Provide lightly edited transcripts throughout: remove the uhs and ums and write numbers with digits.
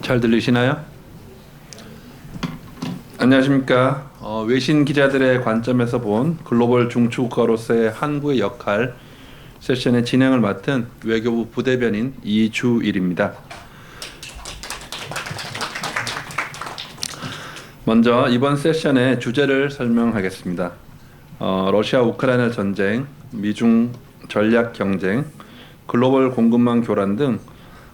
잘 들리시나요? 안녕하십니까. 외신기자들의 관점에서 본 글로벌 중추국가로서의 한국의 역할 세션의 진행을 맡은 외교부 부대변인 이주일입니다. 먼저 이번 세션의 주제를 설명하겠습니다. 러시아 우크라이나 전쟁, 미중 전략 경쟁, 글로벌 공급망 교란 등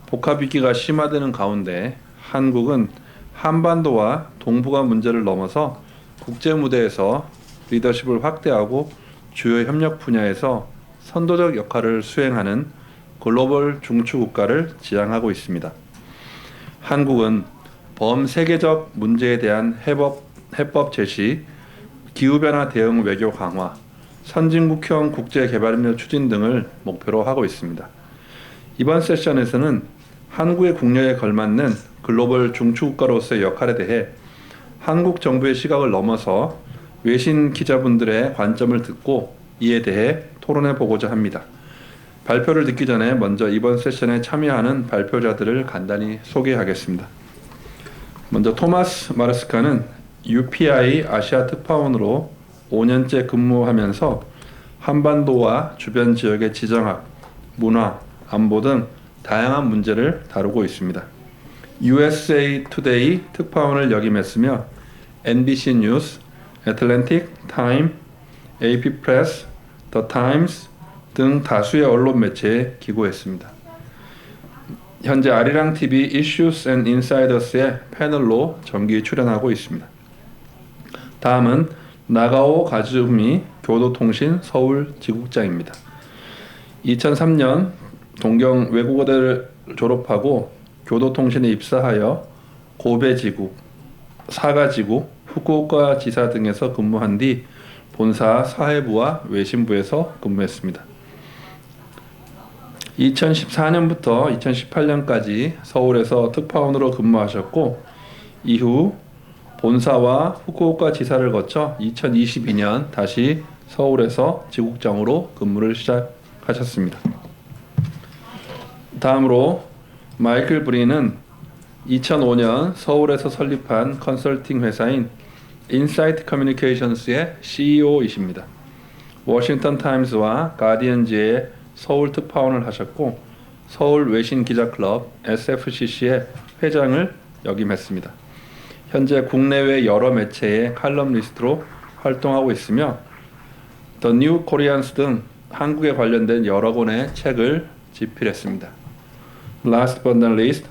복합 위기가 심화되는 가운데 한국은 한반도와 동북아 문제를 넘어서 국제 무대에서 리더십을 확대하고 주요 협력 분야에서 선도적 역할을 수행하는 글로벌 중추국가를 지향하고 있습니다. 한국은 범세계적 문제에 대한 해법 제시, 기후변화 대응 외교 강화, 선진국형 국제개발협력 추진 등을 목표로 하고 있습니다. 이번 세션에서는 한국의 국력에 걸맞는 글로벌 중추국가로서의 역할에 대해 한국 정부의 시각을 넘어서 외신 기자분들의 관점을 듣고 이에 대해 토론해 보고자 합니다. 발표를 듣기 전에 먼저 이번 세션에 참여하는 발표자들을 간단히 소개하겠습니다. 먼저 토마스 마르스카는 UPI 아시아 특파원으로 5년째 근무하면서 한반도와 주변 지역의 지정학, 문화, 안보 등 다양한 문제를 다루고 있습니다. USA Today 특파원을 역임했으며 NBC 뉴스, 애틀랜틱 타임, AP 프레스, 더 타임스 등 다수의 언론 매체에 기고했습니다. 현재 아리랑 TV Issues and Insiders의 패널로 정기 출연하고 있습니다. 다음은 나가오 가즈미 교도통신 서울 지국장입니다. 2003년 동경 외국어대를 졸업하고 교도통신에 입사하여 고베지국, 사가지국, 후쿠오카 지사 등에서 근무한 뒤 본사 사회부와 외신부에서 근무했습니다. 2014년부터 2018년까지 서울에서 특파원으로 근무하셨고 이후 본사와 후쿠오카 지사를 거쳐 2022년 다시 서울에서 지국장으로 근무를 시작하셨습니다. 다음으로 마이클 브린은 2005년 서울에서 설립한 컨설팅 회사인 인사이트 커뮤니케이션스의 CEO이십니다. 워싱턴 타임스와 가디언지의 서울 특파원을 하셨고 서울 외신 기자 클럽 SFCC의 회장을 역임했습니다. 현재 국내외 여러 매체의 칼럼니스트로 활동하고 있으며 The New Koreans 등 한국에 관련된 여러 권의 책을 집필했습니다. Last but not least,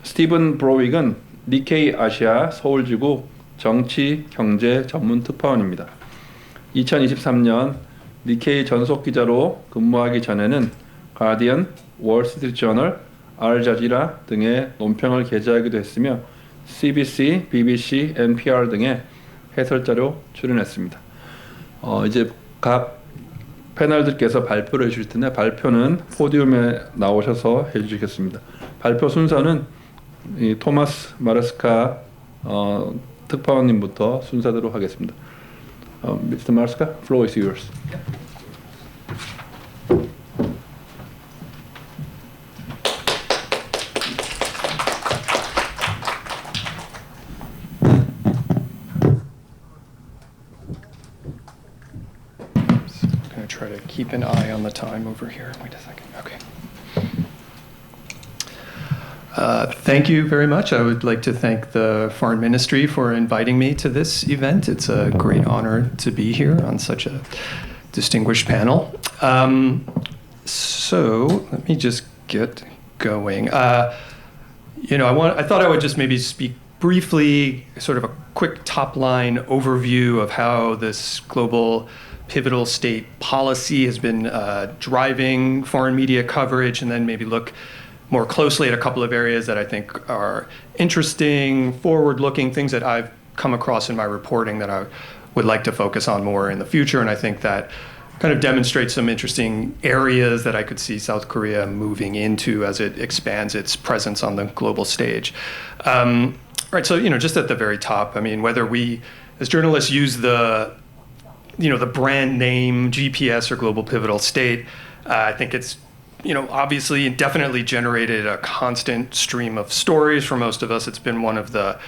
스티븐 브로윅은 니케이 아시아 서울지구 정치, 경제 전문 특파원입니다. 2023년 니케이 전속 기자로 근무하기 전에는 가디언, 월스트리트저널, 알자지라 등의 논평을 게재하기도 했으며 CBC, BBC, NPR 등의 해설자로 출연했습니다. 이제 각 패널들께서 발표를 해주실 텐데 발표는 포디움에 나오셔서 해주시겠습니다. 발표 순서는 이 토마스 마르스카 특파원님부터 순서대로 하겠습니다. Mr. Marsca, floor is yours. Try to keep an eye on the time over here. Wait a second. Okay. Thank you very much. I would like to thank the Foreign Ministry for inviting me to this event. It's a great honor to be here on such a distinguished panel. So let me just get going. I thought I would just maybe speak briefly, sort of a quick top-line overview of how this global pivotal state policy has been driving foreign media coverage, and then maybe look more closely at a couple of areas that I think are interesting, forward-looking, things that I've come across in my reporting that I would like to focus on more in the future. And I think that kind of demonstrates some interesting areas that I could see South Korea moving into as it expands its presence on the global stage. Right, so just at the very top, I mean, whether we as journalists use the brand name GPS or global pivotal state, I think it's obviously definitely generated a constant stream of stories for most of us. It's been one of the,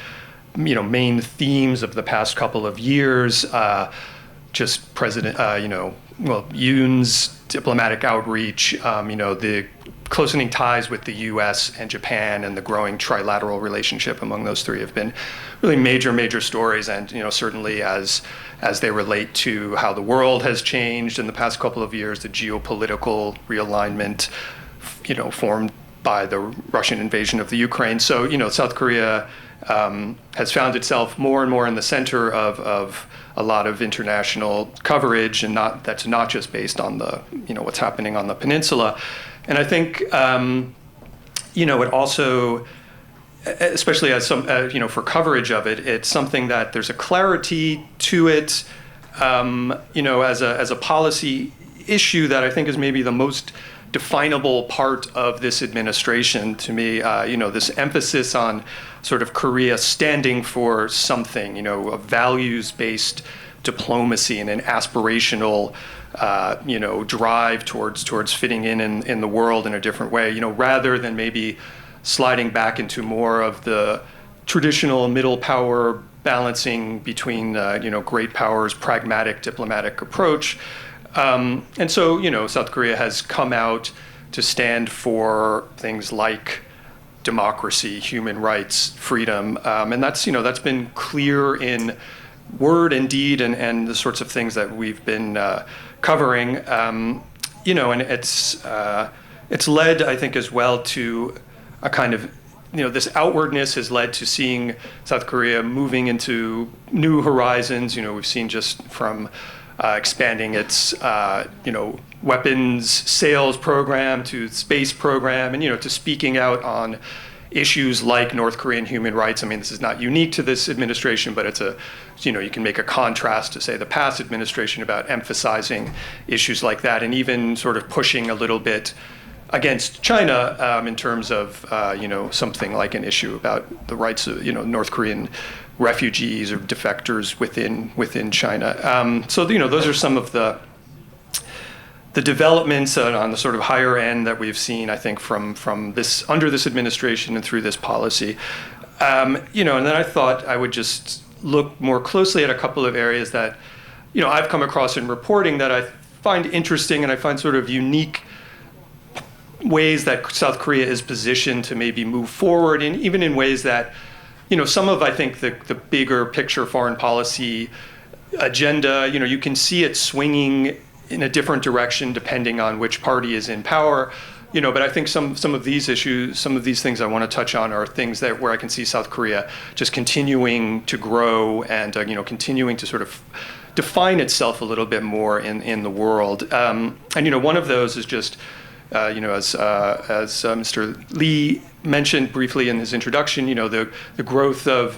main themes of the past couple of years. Just President, Yoon's diplomatic outreach, the closening ties with the U.S. and Japan and the growing trilateral relationship among those three have been really major stories, and certainly as they relate to how the world has changed in the past couple of years, the geopolitical realignment, formed by the Russian invasion of the Ukraine. So South Korea has found itself more and more in the center of a lot of international coverage, and that's not just based on the what's happening on the peninsula. And I think it also, especially as some for coverage of it, it's something that there's a clarity to it, as a policy issue that I think is maybe the most definable part of this administration to me. This emphasis on sort of Korea standing for something, a values-based diplomacy and an aspirational, drive towards fitting in the world in a different way, rather than maybe sliding back into more of the traditional middle power balancing between, great powers, pragmatic diplomatic approach. And so, South Korea has come out to stand for things like democracy, human rights, freedom, and that's been clear in word and deed, and the sorts of things that we've been covering. And it's led, I think, as well to a kind of this outwardness has led to seeing South Korea moving into new horizons. We've seen just from expanding its, weapons sales program to space program, and to speaking out on issues like North Korean human rights. I mean, this is not unique to this administration, but it's you can make a contrast to, say, the past administration about emphasizing issues like that, and even sort of pushing a little bit against China in terms of, something like an issue about the rights of, North Korean refugees or defectors within China. So, those are some of the developments on the sort of higher end that we've seen, I think, from this, under this administration and through this policy. And then I thought I would just look more closely at a couple of areas that, I've come across in reporting that I find interesting, and I find sort of unique ways that South Korea is positioned to maybe move forward, and even in ways that, some of, I think, the bigger picture foreign policy agenda, you can see it swinging in a different direction depending on which party is in power. But I think some of these issues, some of these things I want to touch on are things where I can see South Korea just continuing to grow and continuing to sort of define itself a little bit more in the world. And one of those is just as Mr. Lee mentioned briefly in his introduction, the growth of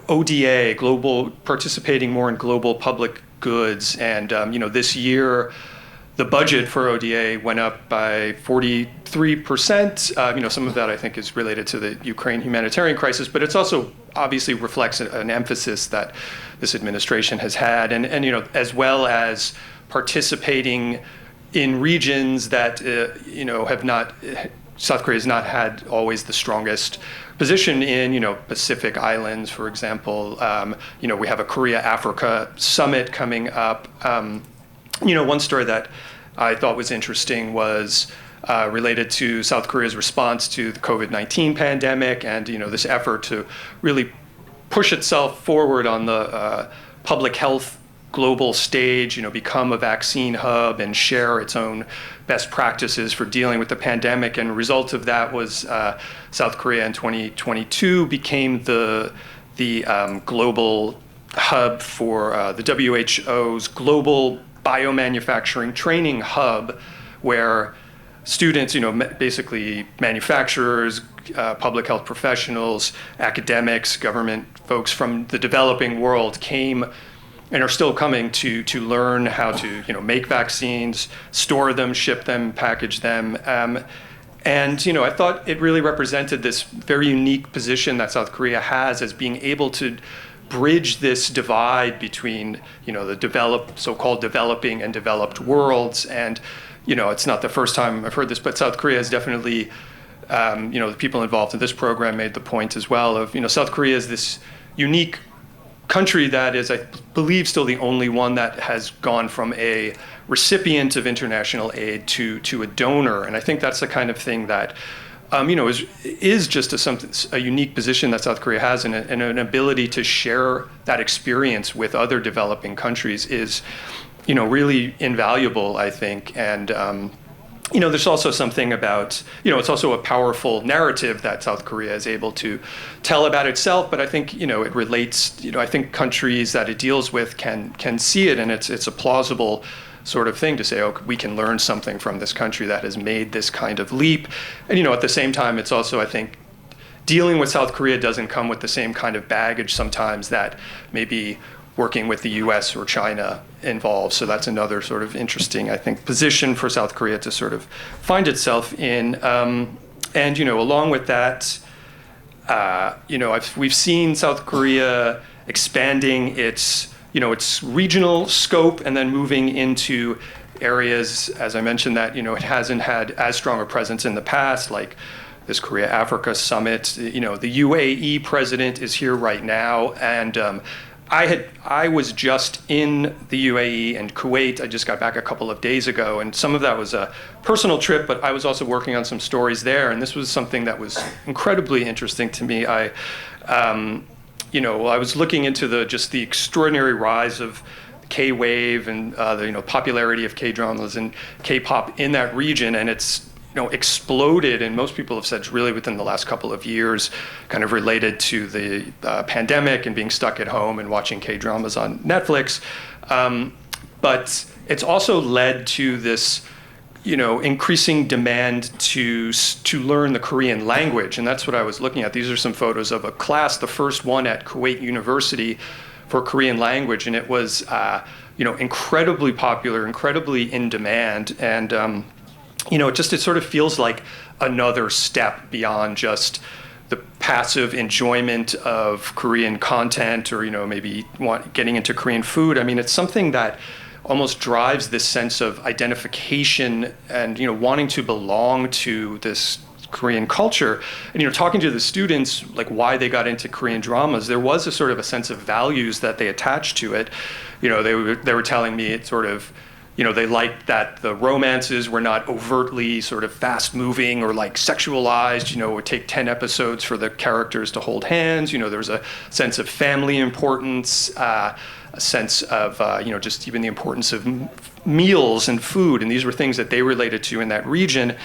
ODA, global, participating more in global public goods, and this year the budget for ODA went up by 43%. Some of that I think is related to the Ukraine humanitarian crisis, but it's also obviously reflects an emphasis that this administration has had, and as well as participating in regions that have not, South Korea has not had always the strongest position in, Pacific Islands, for example. We have a Korea-Africa summit coming up. One story that I thought was interesting was related to South Korea's response to the COVID-19 pandemic, and this effort to really push itself forward on the public health global stage, become a vaccine hub and share its own best practices for dealing with the pandemic. And a result of that was South Korea in 2022 became the global hub for the WHO's global biomanufacturing training hub, where students, basically manufacturers, public health professionals, academics, government folks from the developing world came and are still coming to learn how to make vaccines, store them, ship them, package them. And I thought it really represented this very unique position that South Korea has as being able to bridge this divide between the so-called developing and developed worlds, and it's not the first time I've heard this, but South Korea has definitely, the people involved in this program made the point as well of, South Korea is this unique country that is, I believe, still the only one that has gone from a recipient of international aid to a donor. And I think that's the kind of thing that, is just a unique position that South Korea has, and an ability to share that experience with other developing countries is, really invaluable, I think. And, there's also something about, it's also a powerful narrative that South Korea is able to tell about itself. But I think, it relates, I think countries that it deals with can see it, and it's a plausible sort of thing to say, oh, we can learn something from this country that has made this kind of leap. And, at the same time, it's also, I think, dealing with South Korea doesn't come with the same kind of baggage sometimes that maybe working with the US or China involves. So that's another sort of interesting, I think, position for South Korea to sort of find itself in. And, along with that, we've seen South Korea expanding its regional scope and then moving into areas, as I mentioned, that, it hasn't had as strong a presence in the past, like this Korea-Africa summit. The UAE president is here right now, and I was just in the UAE and Kuwait. I just got back a couple of days ago, and some of that was a personal trip, but I was also working on some stories there, and this was something that was incredibly interesting to me. I was looking into the extraordinary rise of K-wave and the popularity of K-dramas and K-pop in that region, and it's exploded, and most people have said it's really within the last couple of years, kind of related to the pandemic and being stuck at home and watching K-dramas on Netflix. But it's also led to this, increasing demand to learn the Korean language, and that's what I was looking at. These are some photos of a class, the first one at Kuwait University for Korean language, and it was, incredibly popular, incredibly in demand, and it sort of feels like another step beyond just the passive enjoyment of Korean content or, maybe getting into Korean food. I mean, it's something that almost drives this sense of identification and, wanting to belong to this Korean culture. And, talking to the students, like why they got into Korean dramas, there was a sort of a sense of values that they attached to it. They were telling me it sort of, they liked that the romances were not overtly sort of fast-moving or like sexualized. It would take 10 episodes for the characters to hold hands. There was a sense of family importance, a sense of, just even the importance of meals and food. And these were things that they related to in that region.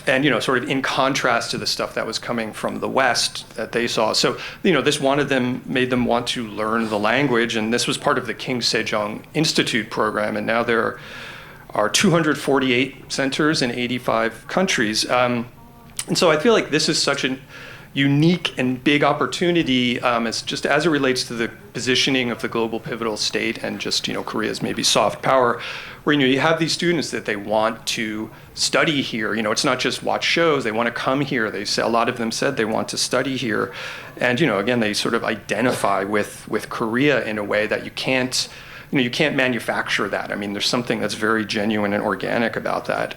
And, sort of in contrast to the stuff that was coming from the West that they saw. So, this made them want to learn the language. And this was part of the King Sejong Institute program. And now there are 248 centers in 85 countries. And so I feel like this is such a unique and big opportunity as it relates to the positioning of the global pivotal state and just, Korea's maybe soft power, where, you have these students that they want to study here. It's not just watch shows, they want to come here. A lot of them said they want to study here. And, again, they sort of identify with Korea in a way that you can't manufacture that. I mean, there's something that's very genuine and organic about that.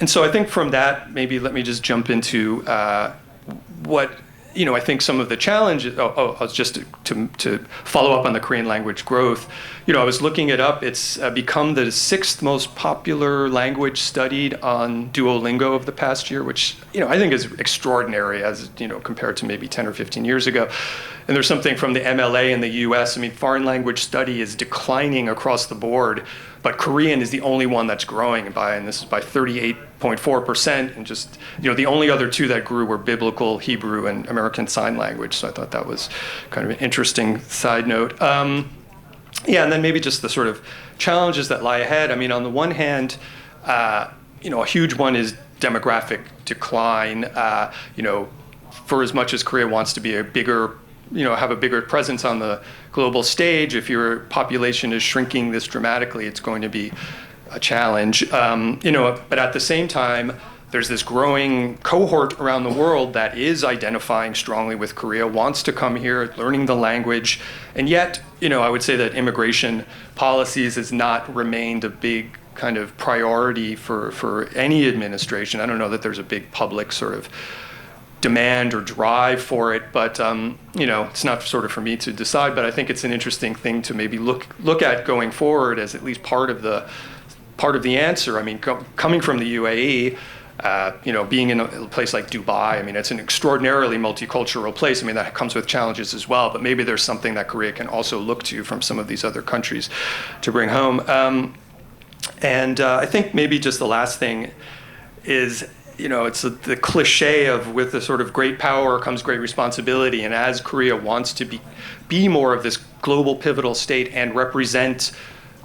And so I think from that, maybe let me just jump into what, I think some of the challenges, just to follow up on the Korean language growth, I was looking it up. It's become the 6th most popular language studied on Duolingo of the past year, which, I think is extraordinary as, compared to maybe 10 or 15 years ago. And there's something from the MLA in the US. I mean, foreign language study is declining across the board, but Korean is the only one that's growing and this is by 38.4%. And just, the only other two that grew were Biblical Hebrew and American Sign Language. So I thought that was kind of an interesting side note. And then maybe just the sort of challenges that lie ahead. I mean, on the one hand, a huge one is demographic decline. For as much as Korea wants to be have a bigger presence on the global stage, if your population is shrinking this dramatically, it's going to be a challenge. But at the same time, there's this growing cohort around the world that is identifying strongly with Korea, wants to come here, learning the language, and yet, I would say that immigration policies has not remained a big kind of priority for any administration. I don't know that there's a big public sort of demand or drive for it, but it's not sort of for me to decide. But I think it's an interesting thing to maybe look at going forward as at least part of the answer. I mean, coming from the UAE, being in a place like Dubai, I mean, it's an extraordinarily multicultural place. I mean, that comes with challenges as well. But maybe there's something that Korea can also look to from some of these other countries to bring home. And I think maybe just the last thing is, it's the cliche of with the sort of great power comes great responsibility. And as Korea wants to be more of this global pivotal state and represent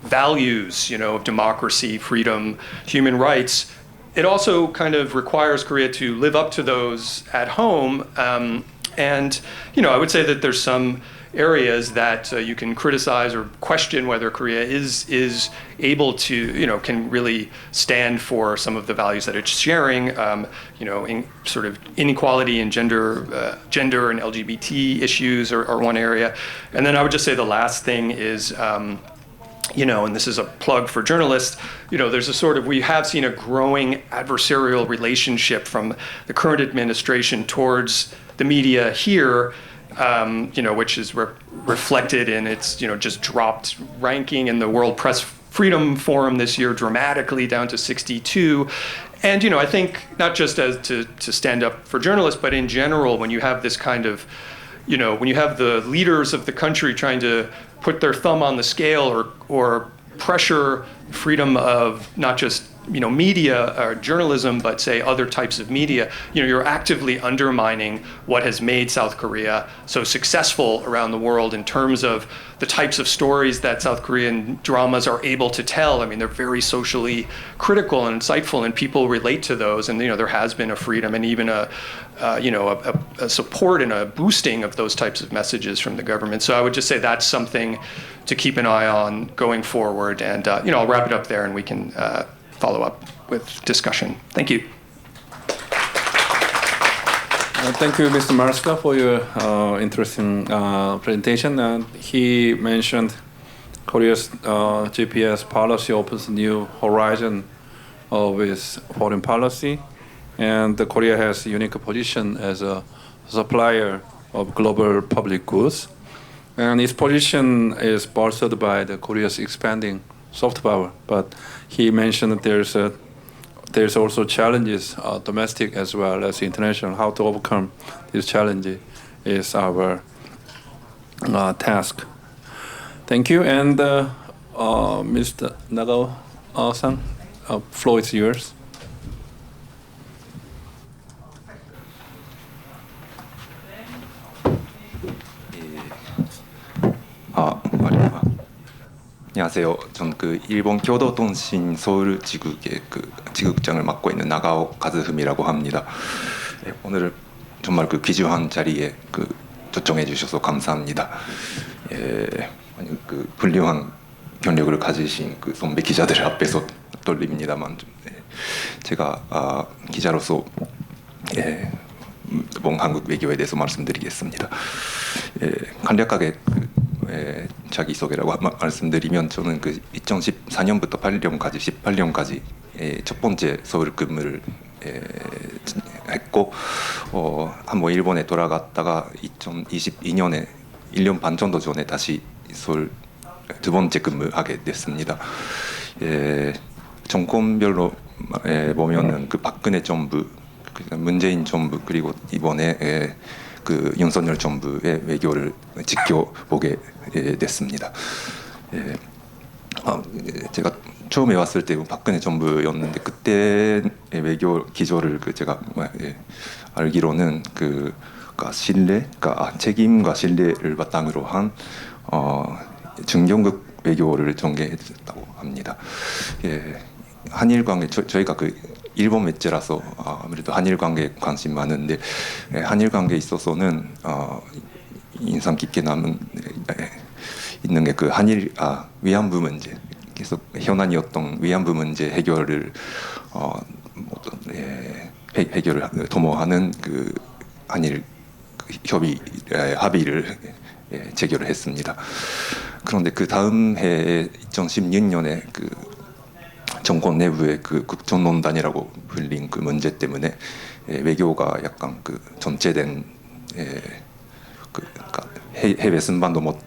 values, of democracy, freedom, human rights, it also kind of requires Korea to live up to those at home. And I would say that there's some areas that you can criticize or question whether Korea is able to, can really stand for some of the values that it's sharing. In sort of inequality and gender and LGBT issues are one area. And then I would just say the last thing is, and this is a plug for journalists, we have seen a growing adversarial relationship from the current administration towards the media here, which is reflected in its, just dropped ranking in the World Press Freedom Forum this year dramatically down to 62. And, I think not just as to stand up for journalists, but in general, when you have this kind of, when you have the leaders of the country trying to put their thumb on the scale or pressure freedom of not just media or journalism, but say other types of media, you're actively undermining what has made South Korea so successful around the world in terms of the types of stories that South Korean dramas are able to tell. I mean, they're very socially critical and insightful, and people relate to those. And there has been a freedom and even a support and a boosting of those types of messages from the government. So I would just say that's something to keep an eye on going forward. And I'll wrap it up there, and we can follow up with discussion. Thank you. Thank you, Mr. Marska, for your interesting presentation. He mentioned Korea's GPS policy opens a new horizon with foreign policy, and Korea has a unique position as a supplier of global public goods. And its position is bolstered by the Korea's expanding soft power. But he mentioned that there's also challenges, domestic as well as international. How to overcome these challenges is our task. Thank you. And Mr. Nagao-san, floor is yours. 안녕하세요. 저는 일본 교도통신 서울 지국의 지국장을 맡고 있는 나가오 가즈흠이라고 합니다. 오늘 정말 귀중한 자리에 초청해 주셔서 감사합니다. 훌륭한 경력을 가지신 선배 기자들 앞에서 떨립니다만 제가 기자로서 이번 한국 외교에 대해서 말씀드리겠습니다. 간략하게 자기소개라고 말씀드리면 저는 2014년부터 18년까지 첫 번째 서울 근무를 했고 한번 일본에 돌아갔다가 2022년에 1년 반 정도 전에 다시 서울 두 번째 근무하게 됐습니다. 정권별로 보면은 박근혜 정부, 문재인 정부 그리고 이번에 윤석열 정부의 외교를 지켜보게 됐습니다. 제가 처음에 왔을 때 박근혜 정부였는데 그때 외교 기조를 제가 알기로는 책임과 신뢰를 바탕으로 한 중경국 외교를 전개했다고 합니다. 한일 관계 저희가 일본 매체라서 아무래도 한일 관계에 관심 많은데 한일 관계에 있어서는 인상 깊게 있는 게 위안부 문제 계속 현안이었던 위안부 문제 해결을 도모하는 한일 합의를 체결을 했습니다. 그런데 그 다음 해에 2016년에 정권 내부의 그 국정농단이라고 불린 그 문제 때문에 외교가 약간 그 전체된 해외 순방도 못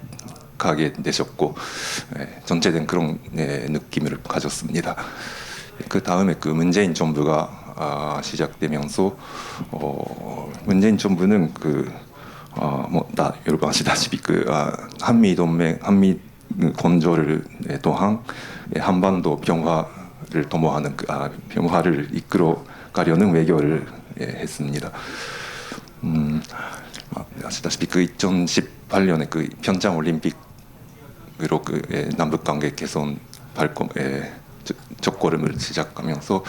가게 되셨고 전체된 그런 느낌을 가졌습니다. 그 다음에 그 문재인 정부가 시작되면서 문재인 정부는 다 여러분 아시다시피 한미 동맹, 한미 건조를 또한 한반도 평화를 도모하는 평화를 이끌어 가려는 외교를 했습니다. 아시다시피 그 2018년에 그 평창 올림픽으로 남북 관계 개선 첫걸음을 시작하면서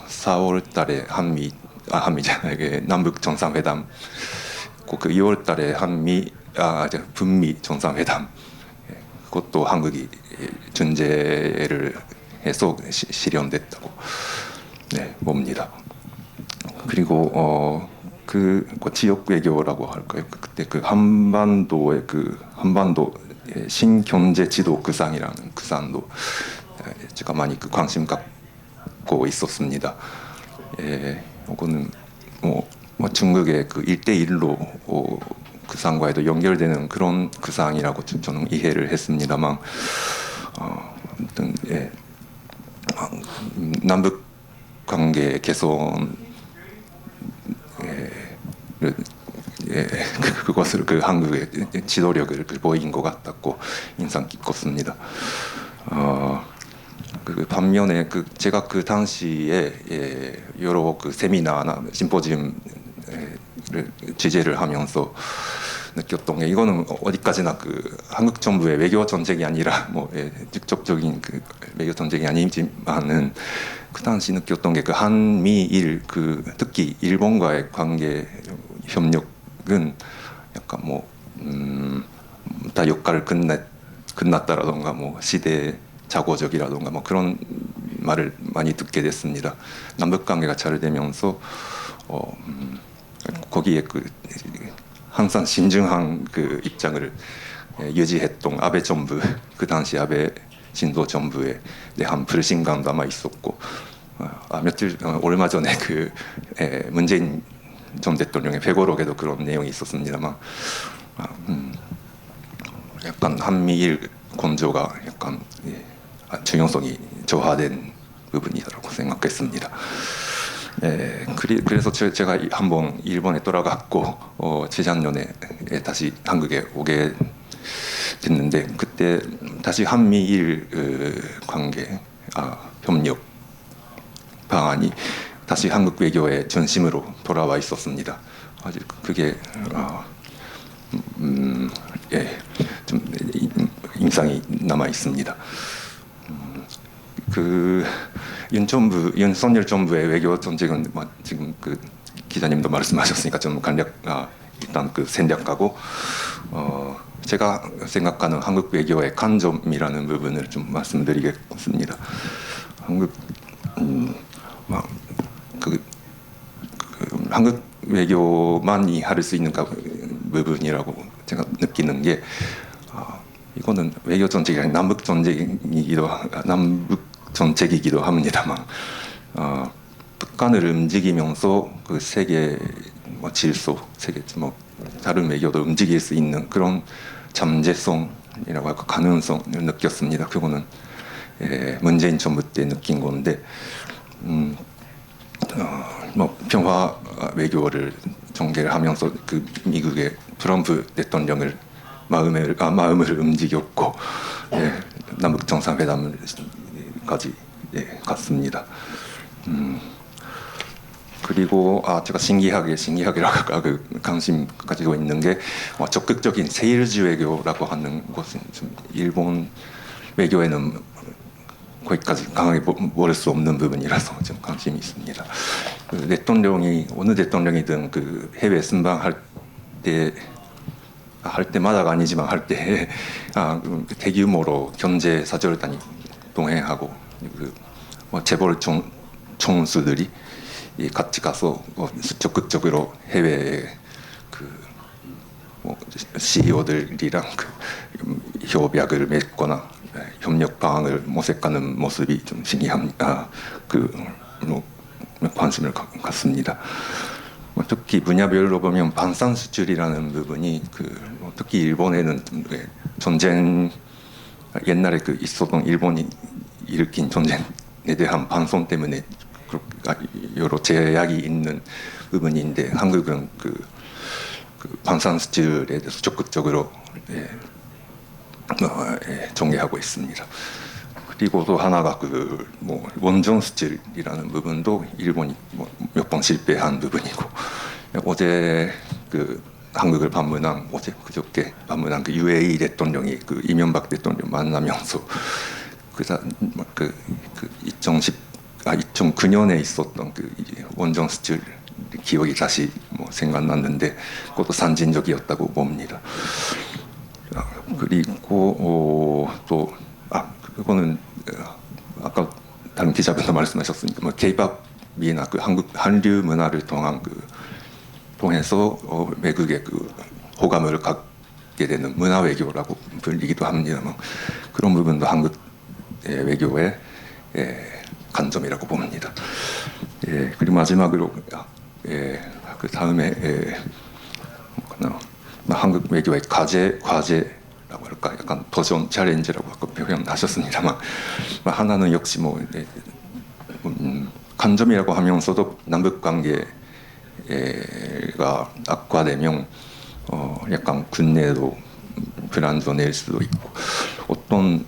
4월달에 남북 정상회담, 그 2월달에 북미 정상회담, 그것도 한국이 존재를 해서 실현됐다고 봅니다. 그리고 지역 외교라고 할까요? 그때 한반도 신경제 지도 구상이라는 구상도 제가 많이 관심 갖고 있었습니다. 이거는 중국의 그 1대1로 구상과도 연결되는 그런 구상이라고 저는 이해를 했습니다만, 아무튼 남북 관계 개선 그것을 한국의 지도력을 보인 것 같았고 인상 깊었습니다. 반면에 제가 그 당시에 여러 세미나나 심포지엄을 취재를 하면서 느꼈던 게, 이거는 어디까지나 한국 정부의 외교 전쟁이 아니라 직접적인 외교 전쟁이 아니지만은 그 당시 느꼈던 게 한미일 특히 일본과의 관계 협력은 약간 다 역할을 끝났다라던가 시대 자고적이라던가 그런 말을 많이 듣게 됐습니다. 남북 관계가 잘 되면서 거기에 항상 신중한 입장을 유지했던 아베 정부, 그 당시 아베 신도 정부에 대한 불신감도 아마 있었고, 얼마 전에 문재인 전 대통령의 회고록에도 그런 내용이 있었습니다만, 약간 한미일 건조가 약간 중요성이 저하된 부분이라고 생각했습니다. 그래서 제가 한번 일본에 돌아갔고 재작년에 다시 한국에 오게 됐는데, 그때 다시 한미일 관계 협력 방안이 다시 한국 외교의 중심으로 돌아와 있었습니다. 아직 그게 좀 인상이 남아 있습니다. 윤석열 정부의 외교 정책은 지금 기자님도 말씀하셨으니까 좀 일단 생략하고, 제가 생각하는 한국 외교의 관점이라는 부분을 좀 말씀드리겠습니다. 한국 외교만이 할 수 있는 부분이라고 제가 느끼는 게, 이거는 외교 정책이 아닌 남북 정책이기도 합니다만, 북한을 움직이면서 세계 질서, 세계 다른 외교도 움직일 수 있는 그런 잠재성이라고 할까, 가능성을 느꼈습니다. 그거는 문재인 정부 때 느낀 건데, 평화 외교를 전개를 하면서 미국의 트럼프 대통령을 마음을 움직였고, 남북 정상회담까지 갔습니다. 그리고 제가 신기하게라고 관심 가지고 있는 게, 적극적인 세일즈 외교라고 하는 것은 좀 일본 외교에는 거기까지 강하게 모를 수 없는 부분이라서 좀 관심이 있습니다. 어느 대통령이든 해외 순방할 때마다가 아니지만 할 때 대규모로 경제 사절단이 동행하고 재벌 총수들이 같이 가서 적극적으로 해외 CEO들이랑 협약을 맺거나 협력 방안을 모색하는 모습이 좀 신기합니다. 관심을 갖습니다. 특히 분야별로 보면 반산 수출이라는 부분이 특히 일본에는 전쟁 옛날에 있었던 일본이 일으킨 전쟁에 대한 반성 때문에 여러 제약이 있는 부분인데 한국은 반산 수출에 대해서 적극적으로 전개하고 있습니다. 그리고 또 하나가 원전 수출이라는 부분도 일본이 몇 번 실패한 부분이고 어제 한국을 방문한 그저께 방문한 UAE 대통령이 이명박 대통령 만나면서 2009년에 있었던 원전 수출 기억이 다시 생각났는데 그것도 산진적이었다고 봅니다. 그리고 또 그거는 아까 다른 기자분도 말씀하셨으니까 K-팝이나 한류 문화를 통해서 외국에 호감을 갖게 되는 문화 외교라고 불리기도 합니다만 그런 부분도 한국 외교의 관점이라고 봅니다. 그리고 마지막으로 그 다음에 한국 외교의 과제라고 할까 약간 도전 챌린지라고 아까 표현하셨습니다만 하나는 역시 관점이라고 하면서도 남북 관계가 악화되면 약간 군내도 불안정일 수도 있고 어떤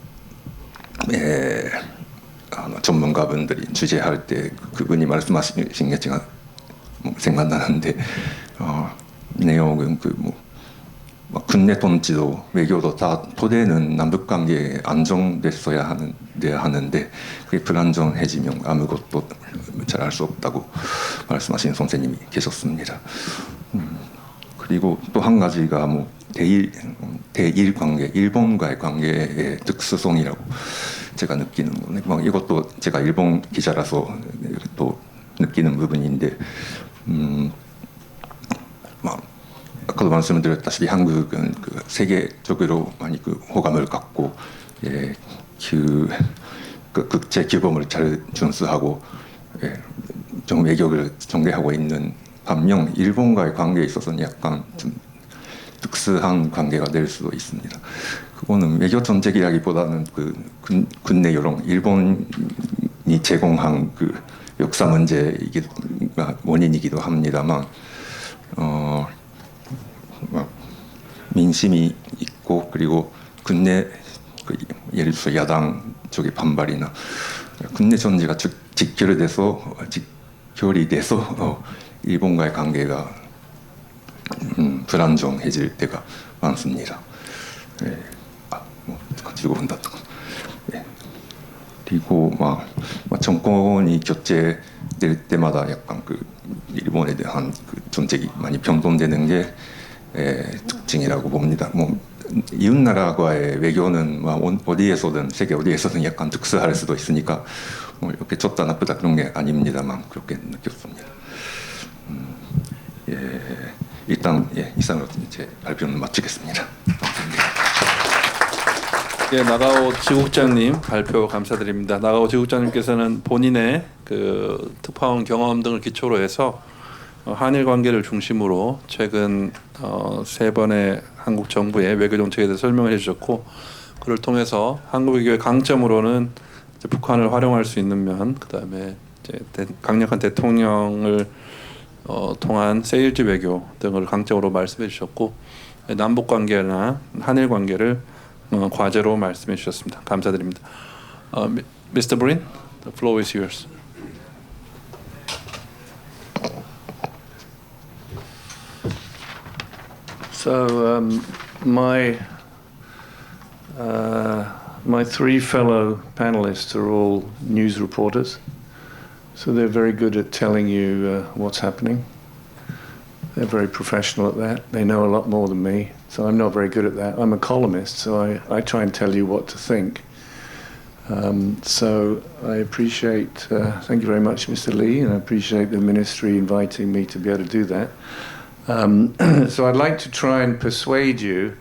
전문가분들이 주재할 때 그분이 말씀하신 게 제가 생각나는데 내용은 국내 통치도 외교도 다 토대는 남북 관계에 안정됐어야 하는데 그게 불안정해지면 아무것도 잘 할 수 없다고 말씀하신 선생님이 계셨습니다. 그리고 또 한 가지가 대일 관계, 일본과의 관계의 특수성이라고 제가 느끼는 건데 이것도 제가 일본 기자라서 또 느끼는 부분인데 아까도 말씀드렸다시피 한국은 세계적으로 많이 호감을 갖고 국제 규범을 잘 준수하고 좀 외교를 전개하고 있는 반면 일본과의 관계에 있어서는 약간 좀 특수한 관계가 될 수도 있습니다. 그거는 외교 정책이라기보다는 국내 여론, 일본이 제공한 역사 문제이기가 원인이기도 합니다만 민심이 있고 그리고 국내 예를 들어서 야당 쪽의 반발이나 국내 전제가 직결이 돼서 일본과의 관계가 불안정해질 때가 많습니다. 가지고 본다고. 그리고 정권이 교체될 때마다 약간 일본에 대한 정책이 많이 변동되는 게 특징이라고 봅니다. 이웃 나라와의 외교는 어디에서든 세계 어디에서든 약간 특수할 수도 있으니까 이렇게 좋다 나쁘다 그런 게 아닙니다만 그렇게 느꼈습니다. 일단 이상으로 제 발표는 마치겠습니다. 감사합니다. 나가오 지국장님 발표 감사드립니다. 나가오 지국장님께서는 본인의 특파원 경험 등을 기초로 해서 한일 관계를 중심으로 최근 3번의 한국 정부의 외교 정책에 대해 설명을 해주셨고 그를 통해서 한국 외교의 강점으로는 북한을 활용할 수 있는 면, 그다음에 강력한 대통령을 통한 세일즈 외교 등을 강점으로 말씀해 주셨고 남북 관계나 한일 관계를 과제로 말씀해 주셨습니다. 감사드립니다. Mr. Brin, the floor is yours. So my three fellow panelists are all news reporters, so they're very good at telling you what's happening. They're very professional at that. They know a lot more than me, so I'm not very good at that. I'm a columnist, so I try and tell you what to think. So I appreciate, thank you very much, Mr. Lee, and I appreciate the Ministry inviting me to be able to do that. So I'd like to try and persuade you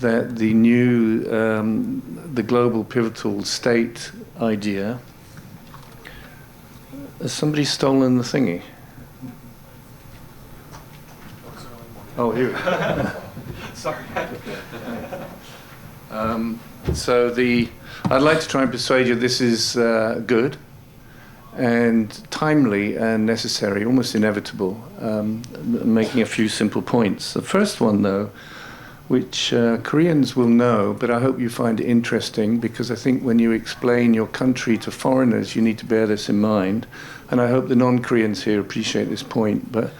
that the new, the global pivotal state idea. Has somebody stolen the thingy? Oh, here. Sorry. I'd like to try and persuade you this is good and timely and necessary, almost inevitable, making a few simple points. The first one, though, which Koreans will know, but I hope you find it interesting, because I think when you explain your country to foreigners, you need to bear this in mind. And I hope the non-Koreans here appreciate this point. But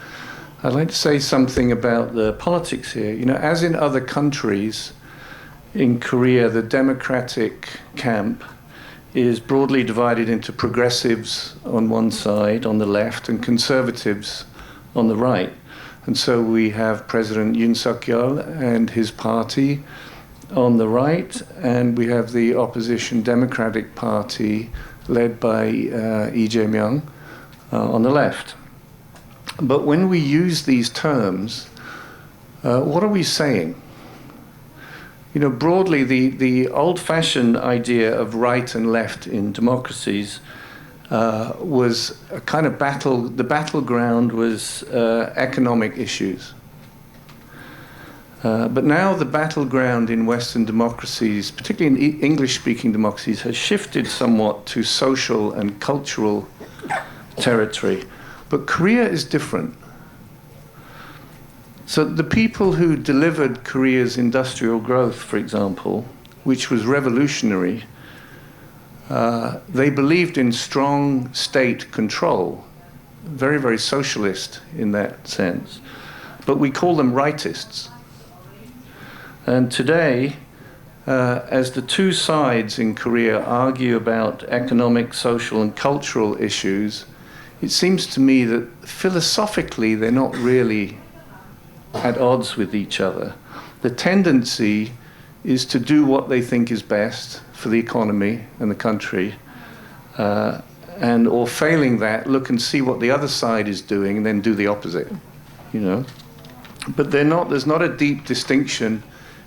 I'd like to say something about the politics here. You know, as in other countries, in Korea, the democratic camp is broadly divided into progressives on one side, on the left, and conservatives on the right. And so we have President Yoon Suk-yeol and his party on the right, and we have the opposition Democratic Party led by Lee Jae-myung on the left. But when we use these terms, what are we saying? You know, broadly, the old-fashioned idea of right and left in democracies was a kind of battle. The battleground was economic issues. But now the battleground in Western democracies, particularly in English-speaking democracies, has shifted somewhat to social and cultural territory. But Korea is different. So the people who delivered Korea's industrial growth, for example, which was revolutionary, they believed in strong state control, very, very socialist in that sense. But we call them rightists. And today, as the two sides in Korea argue about economic, social, and cultural issues, it seems to me that philosophically they're not really at odds with each other. The tendency is to do what they think is best for the economy and the country, and or failing that, look and see what the other side is doing and then do the opposite, you know. But there's not a deep distinction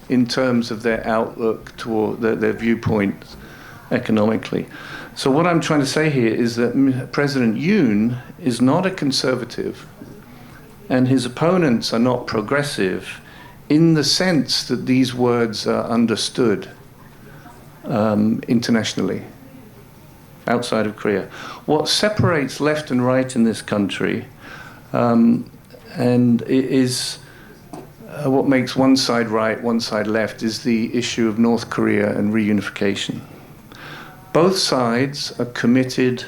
in terms of their outlook toward their viewpoint economically. So what I'm trying to say here is that President Yoon is not a conservative, and his opponents are not progressive in the sense that these words are understood internationally, outside of Korea. What separates left and right in this country and is what makes one side right, one side left, is the issue of North Korea and reunification. Both sides are committed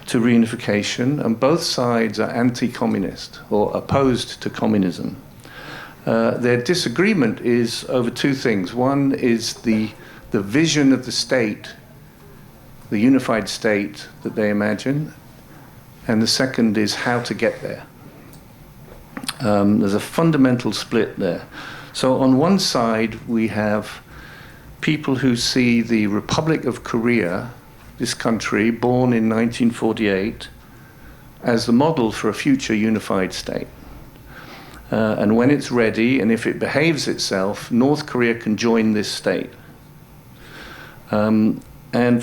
to reunification, and both sides are anti-communist or opposed to communism. Their disagreement is over two things. One is the vision of the state, the unified state that they imagine, and the second is how to get there. There's a fundamental split there. So on one side, we have people who see the Republic of Korea, this country, born in 1948, as the model for a future unified state. And when it's ready, and if it behaves itself, North Korea can join this state. And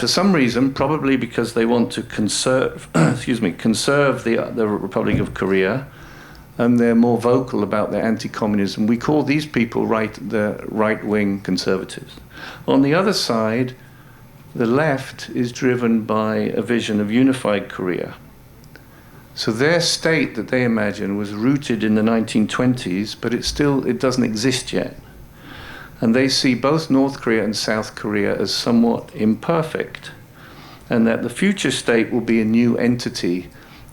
for some reason, probably because they want to conserve, conserve the Republic of Korea, and they're more vocal about their anti-communism, we call these people the right-wing conservatives. On the other side, the left is driven by a vision of unified Korea. So their state that they imagine was rooted in the 1920s, but it doesn't exist yet. And they see both North Korea and South Korea as somewhat imperfect, and that the future state will be a new entity,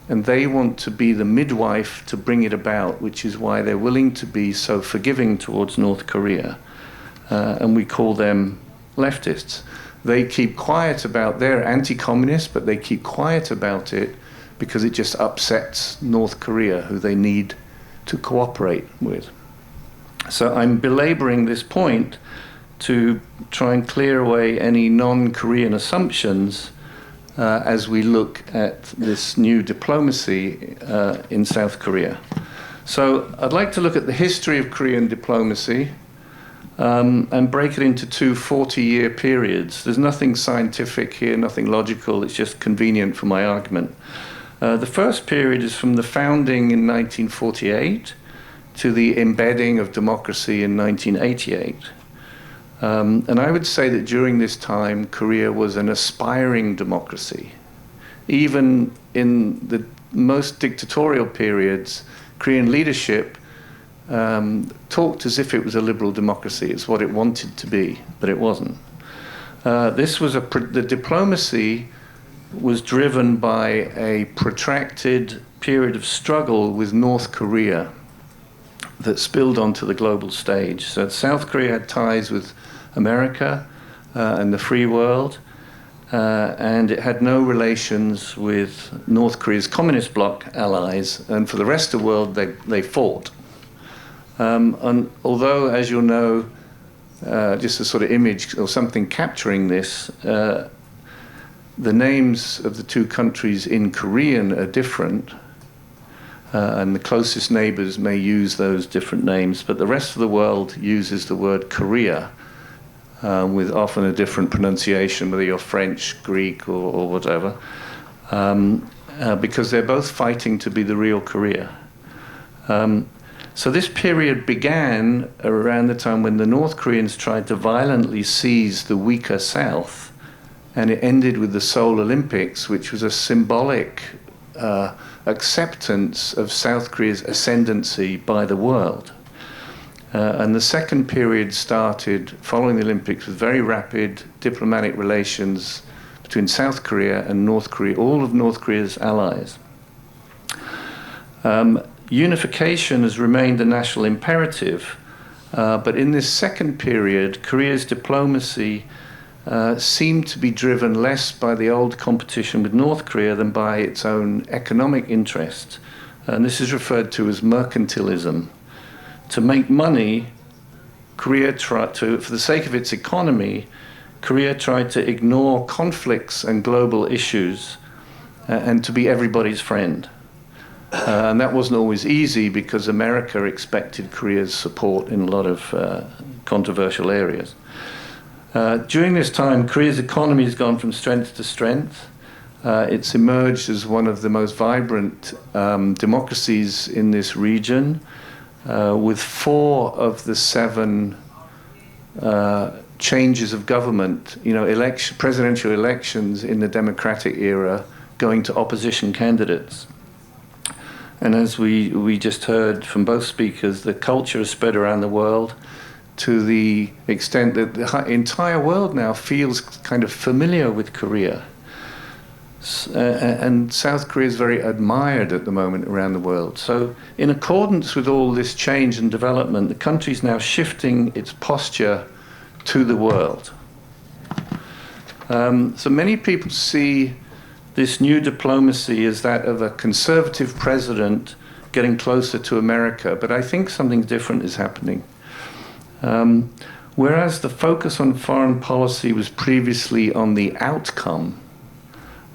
and they want to be the midwife to bring it about, which is why they're willing to be so forgiving towards North Korea. And we call them leftists. They keep quiet about, they're anti-communist, but they keep quiet about it because it just upsets North Korea, who they need to cooperate with. So I'm belaboring this point to try and clear away any non-Korean assumptions as we look at this new diplomacy in South Korea. So I'd like to look at the history of Korean diplomacy, and break it into two 40-year periods. There's nothing scientific here, nothing logical. It's just convenient for my argument. The first period is from the founding in 1948 to the embedding of democracy in 1988. And I would say that during this time, Korea was an aspiring democracy. Even in the most dictatorial periods, Korean leadership talked as if it was a liberal democracy. It's what it wanted to be, but it wasn't. The diplomacy was driven by a protracted period of struggle with North Korea that spilled onto the global stage. So South Korea had ties with America and the free world, and it had no relations with North Korea's communist bloc allies, and for the rest of the world, they fought. And although, as you'll know, just a sort of image or something capturing this, the names of the two countries in Korean are different, and the closest neighbors may use those different names, but the rest of the world uses the word Korea with often a different pronunciation, whether you're French, Greek, or whatever, because they're both fighting to be the real Korea. So this period began around the time when the North Koreans tried to violently seize the weaker South, and it ended with the Seoul Olympics, which was a symbolic acceptance of South Korea's ascendancy by the world. And the second period started following the Olympics with very rapid diplomatic relations between South Korea and North Korea, all of North Korea's allies. Unification has remained a national imperative, but in this second period, Korea's diplomacy seemed to be driven less by the old competition with North Korea than by its own economic interest. And this is referred to as mercantilism. To make money, for the sake of its economy, Korea tried to ignore conflicts and global issues and to be everybody's friend. And that wasn't always easy because America expected Korea's support in a lot of controversial areas. During this time, Korea's economy has gone from strength to strength. It's emerged as one of the most vibrant democracies in this region, with 4 of the 7 changes of government, presidential elections in the democratic era going to opposition candidates. And as we just heard from both speakers, the culture has spread around the world to the extent that the entire world now feels kind of familiar with Korea. And South Korea is very admired at the moment around the world. So in accordance with all this change and development, the country is now shifting its posture to the world. So many people see this new diplomacy as that of a conservative president getting closer to America, but I think something different is happening. Whereas the focus on foreign policy was previously on the outcome,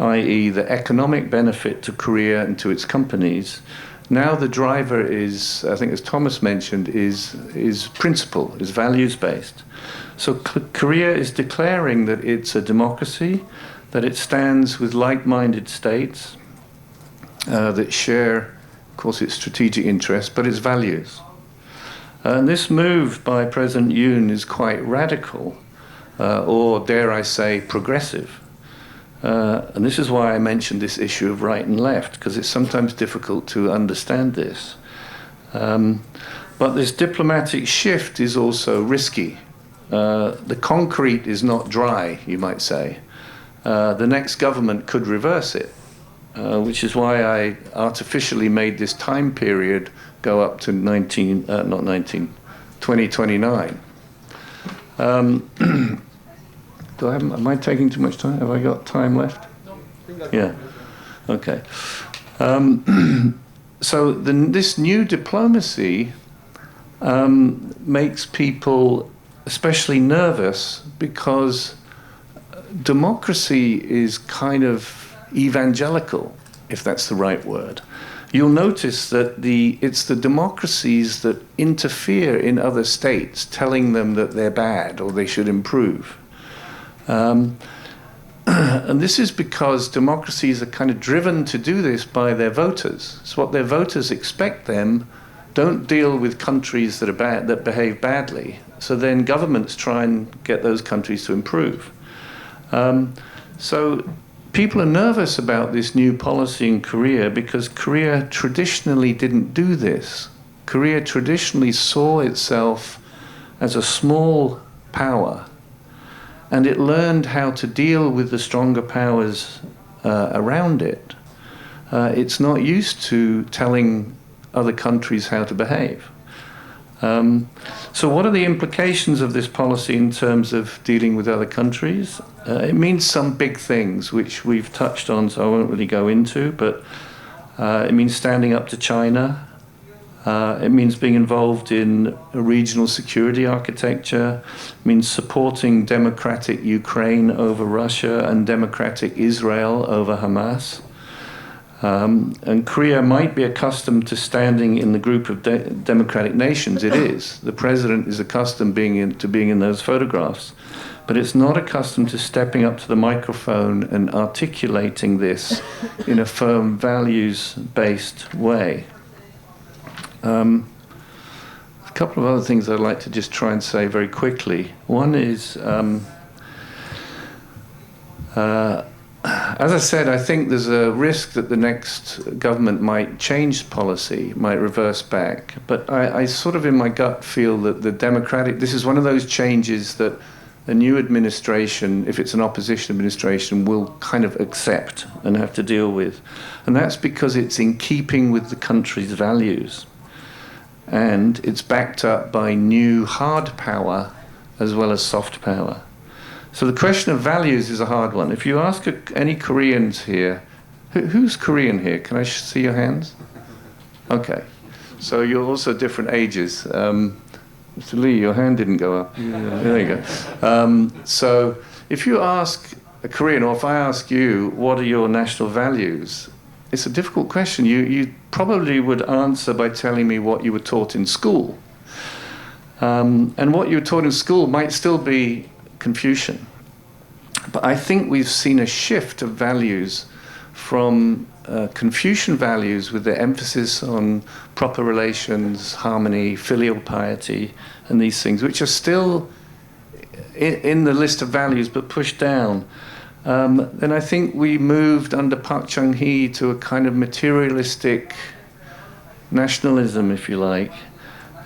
i.e. the economic benefit to Korea and to its companies, now the driver is, I think as Thomas mentioned, is principle, is values-based. So Korea is declaring that it's a democracy, that it stands with like-minded states that share, of course, its strategic interests, but its values. And this move by President Yoon is quite radical, or dare I say, progressive. And this is why I mentioned this issue of right and left, because it's sometimes difficult to understand this. But this diplomatic shift is also risky. The concrete is not dry, you might say. The next government could reverse it, which is why I artificially made this time period go up to 2029. Am I taking too much time? Have I got time left? No. Yeah. Okay. So this new diplomacy makes people especially nervous because democracy is kind of evangelical, if that's the right word. you'll notice that it's the democracies that interfere in other states, telling them that they're bad or they should improve. And this is because democracies are kind of driven to do this by their voters. It's what their voters expect them. Don't deal with countries that are bad, that behave badly. So then governments try and get those countries to improve. So people are nervous about this new policy in Korea because Korea traditionally didn't do this. Korea traditionally saw itself as a small power, and it learned how to deal with the stronger powers around it. It's not used to telling other countries how to behave. So what are the implications of this policy in terms of dealing with other countries? It means some big things, which we've touched on, so I won't really go into, but it means standing up to China. It means being involved in a regional security architecture. It means supporting democratic Ukraine over Russia and democratic Israel over Hamas. And Korea might be accustomed to standing in the group of democratic nations. It is. The president is accustomed to being in those photographs. But it's not accustomed to stepping up to the microphone and articulating this in a firm, values-based way. A couple of other things I'd like to just try and say very quickly. One is, as I said, I think there's a risk that the next government might change policy, might reverse back. But I sort of in my gut feel that this is one of those changes that a new administration, if it's an opposition administration, will kind of accept and have to deal with. And that's because it's in keeping with the country's values. And it's backed up by new hard power as well as soft power. So the question of values is a hard one. If you ask any Koreans here, who's Korean here? Can I see your hands? Okay. So you're also different ages. Mr. Lee, your hand didn't go up. Yeah. There you go. So if you ask a Korean, or if I ask you, what are your national values? It's a difficult question. You probably would answer by telling me what you were taught in school. And what you were taught in school might still be Confucian. But I think we've seen a shift of values from Confucian values with the emphasis on proper relations, harmony, filial piety, and these things, which are still in the list of values but pushed down. Then I think we moved under Park Chung-hee to a kind of materialistic nationalism, if you like.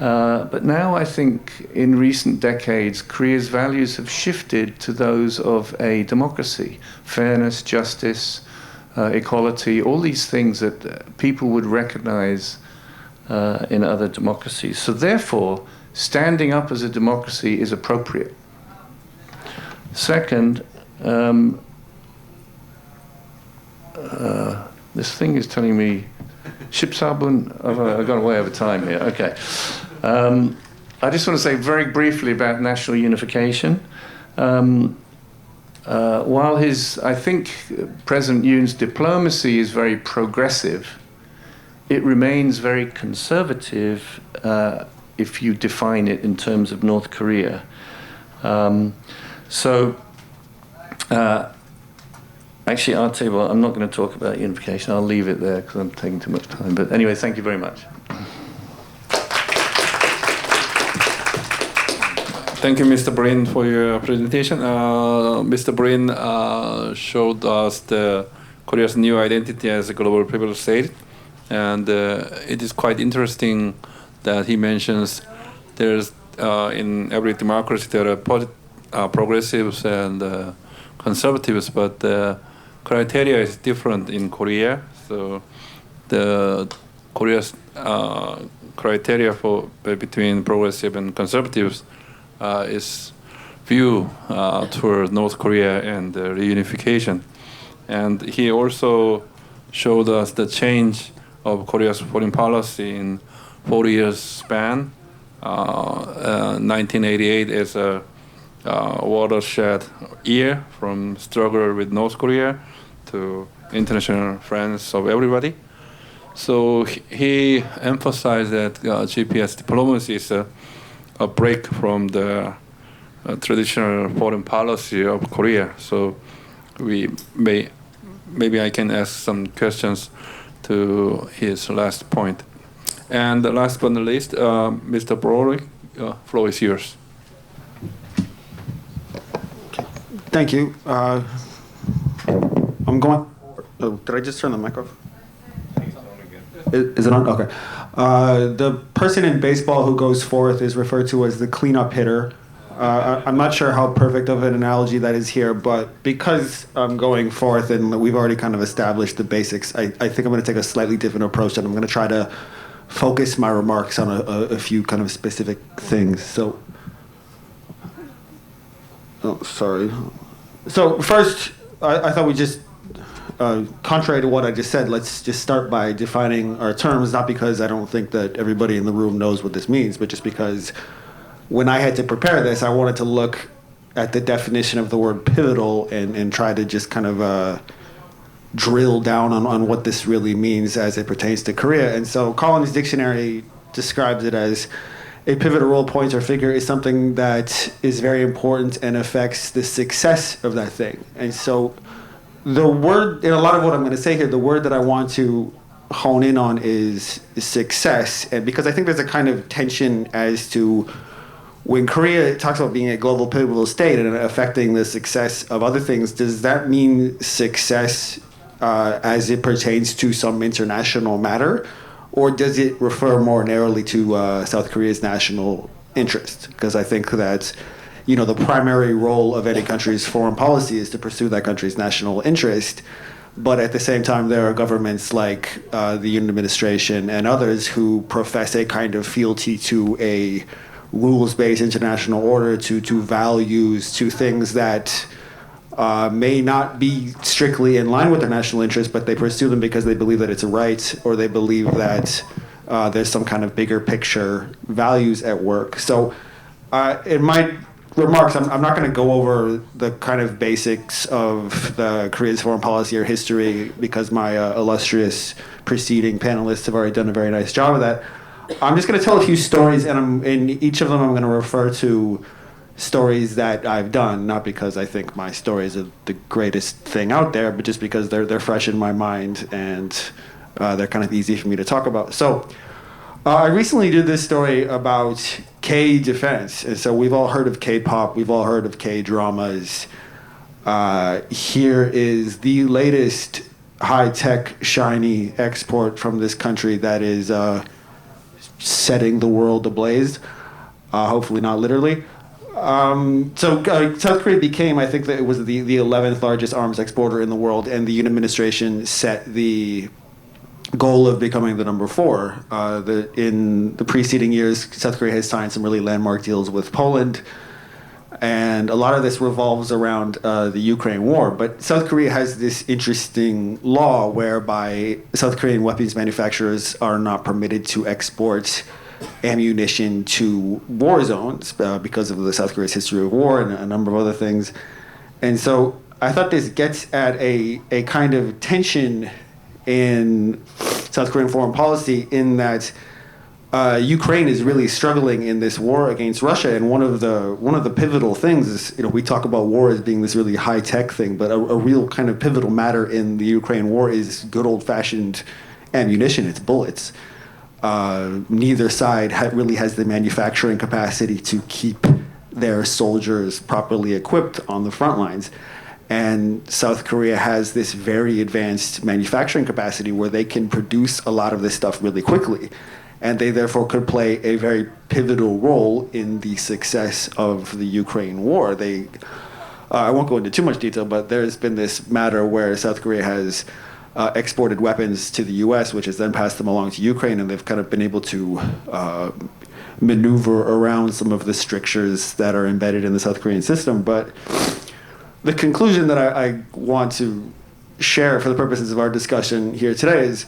But now I think in recent decades, Korea's values have shifted to those of a democracy. Fairness, justice, equality, all these things that people would recognize in other democracies. So therefore, standing up as a democracy is appropriate. Second, this thing is telling me, Shipsabun, I've gone way over time here, okay. I just want to say very briefly about national unification. While I think President Yoon's diplomacy is very progressive, it remains very conservative if you define it in terms of North Korea. Actually, I'll tell you what, I'm not going to talk about unification. I'll leave it there because I'm taking too much time. But anyway, thank you very much. Thank you, Mr. Brin, for your presentation. Mr. Brin showed us Korea's new identity as a global people's state. And it is quite interesting that he mentions there's in every democracy there are progressives and conservatives, but the criteria is different in Korea. So the Korea's criteria for between progressive and conservatives is view toward North Korea and reunification. And he also showed us the change of Korea's foreign policy in 40 years span. 1988 is a watershed year from struggle with North Korea to international friends of everybody. So he emphasized that GPS diplomacy is a break from the traditional foreign policy of Korea. So maybe I can ask some questions to his last point. And last but not least, Mr. Broly, floor is yours. Thank you. I'm going. Oh, did I just turn the mic off? Is it on? Okay. The person in baseball who goes fourth is referred to as the cleanup hitter. I'm not sure how perfect of an analogy that is here, but because I'm going fourth and we've already kind of established the basics, I think I'm going to take a slightly different approach, and I'm going to try to focus my remarks on a few kind of specific things. So, sorry. So first, I thought we just, contrary to what I just said, let's just start by defining our terms, not because I don't think that everybody in the room knows what this means, but just because when I had to prepare this, I wanted to look at the definition of the word pivotal and try to just kind of drill down on what this really means as it pertains to Korea. And so Collins' dictionary describes it as a pivotal role, point, or figure is something that is very important and affects the success of that thing. And so the word, in a lot of what I'm going to say here, the word that I want to hone in on is success. And because I think there's a kind of tension as to when Korea talks about being a global pivotal state and affecting the success of other things, does that mean success as it pertains to some international matter? Or does it refer more narrowly to South Korea's national interest? Because I think that, you know, the primary role of any country's foreign policy is to pursue that country's national interest. But at the same time, there are governments like the Union administration and others who profess a kind of fealty to a rules-based international order, to values, to things that may not be strictly in line with their national interest, but they pursue them because they believe that it's a right, or they believe that there's some kind of bigger picture values at work. So in my remarks, I'm not going to go over the kind of basics of the Korea's foreign policy or history because my illustrious preceding panelists have already done a very nice job of that. I'm just going to tell a few stories, and in each of them I'm going to refer to stories that I've done, not because I think my stories are the greatest thing out there, but just because they're fresh in my mind and they're kind of easy for me to talk about. So I recently did this story about K-defense. And so we've all heard of K-pop, we've all heard of K-dramas. Here is the latest high-tech, shiny export from this country that is setting the world ablaze, hopefully not literally. South Korea became, I think that it was the 11th largest arms exporter in the world, and the Yoon administration set the goal of becoming the number 4. In the preceding years, South Korea has signed some really landmark deals with Poland, and a lot of this revolves around the Ukraine war. But South Korea has this interesting law whereby South Korean weapons manufacturers are not permitted to export ammunition to war zones because of the South Korea's history of war and a number of other things. And so I thought this gets at a kind of tension in South Korean foreign policy in that Ukraine is really struggling in this war against Russia, and one of the pivotal things is, you know, we talk about war as being this really high-tech thing, but a real kind of pivotal matter in the Ukraine war is good old-fashioned ammunition. It's bullets. Neither side really has the manufacturing capacity to keep their soldiers properly equipped on the front lines. And South Korea has this very advanced manufacturing capacity where they can produce a lot of this stuff really quickly. And they therefore could play a very pivotal role in the success of the Ukraine war. I won't go into too much detail, but there's been this matter where South Korea has exported weapons to the U.S., which has then passed them along to Ukraine, and they've kind of been able to maneuver around some of the strictures that are embedded in the South Korean system. But the conclusion that I want to share for the purposes of our discussion here today is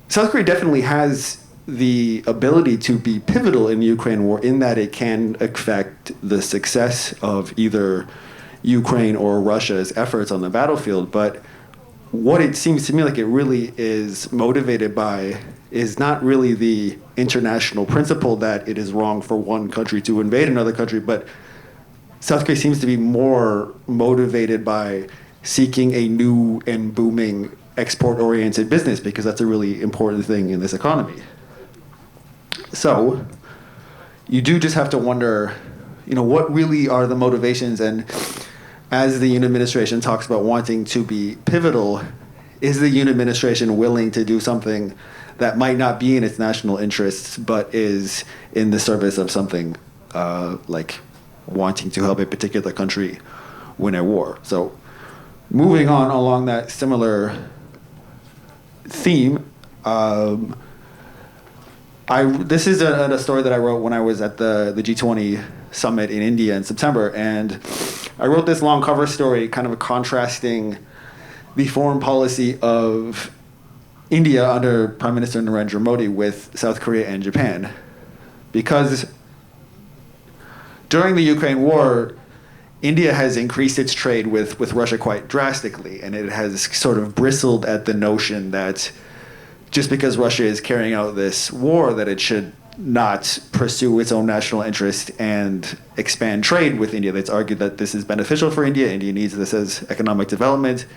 South Korea definitely has the ability to be pivotal in the Ukraine war in that it can affect the success of either Ukraine or Russia's efforts on the battlefield. But what it seems to me like it really is motivated by is not really the international principle that it is wrong for one country to invade another country, but South Korea seems to be more motivated by seeking a new and booming export-oriented business, because that's a really important thing in this economy. So you do just have to wonder, what really are the motivations? And as the Yoon administration talks about wanting to be pivotal, is the Yoon administration willing to do something that might not be in its national interests, but is in the service of something like wanting to help a particular country win a war? So moving on along that similar theme, this is a story that I wrote when I was at the G20 summit in India in September, and I wrote this long cover story kind of contrasting the foreign policy of India under Prime Minister Narendra Modi with South Korea and Japan. Because during the Ukraine war, India has increased its trade with Russia quite drastically, and it has sort of bristled at the notion that just because Russia is carrying out this war, that it should not pursue its own national interest and expand trade with India. It's argued that this is beneficial for India. India needs this as economic development.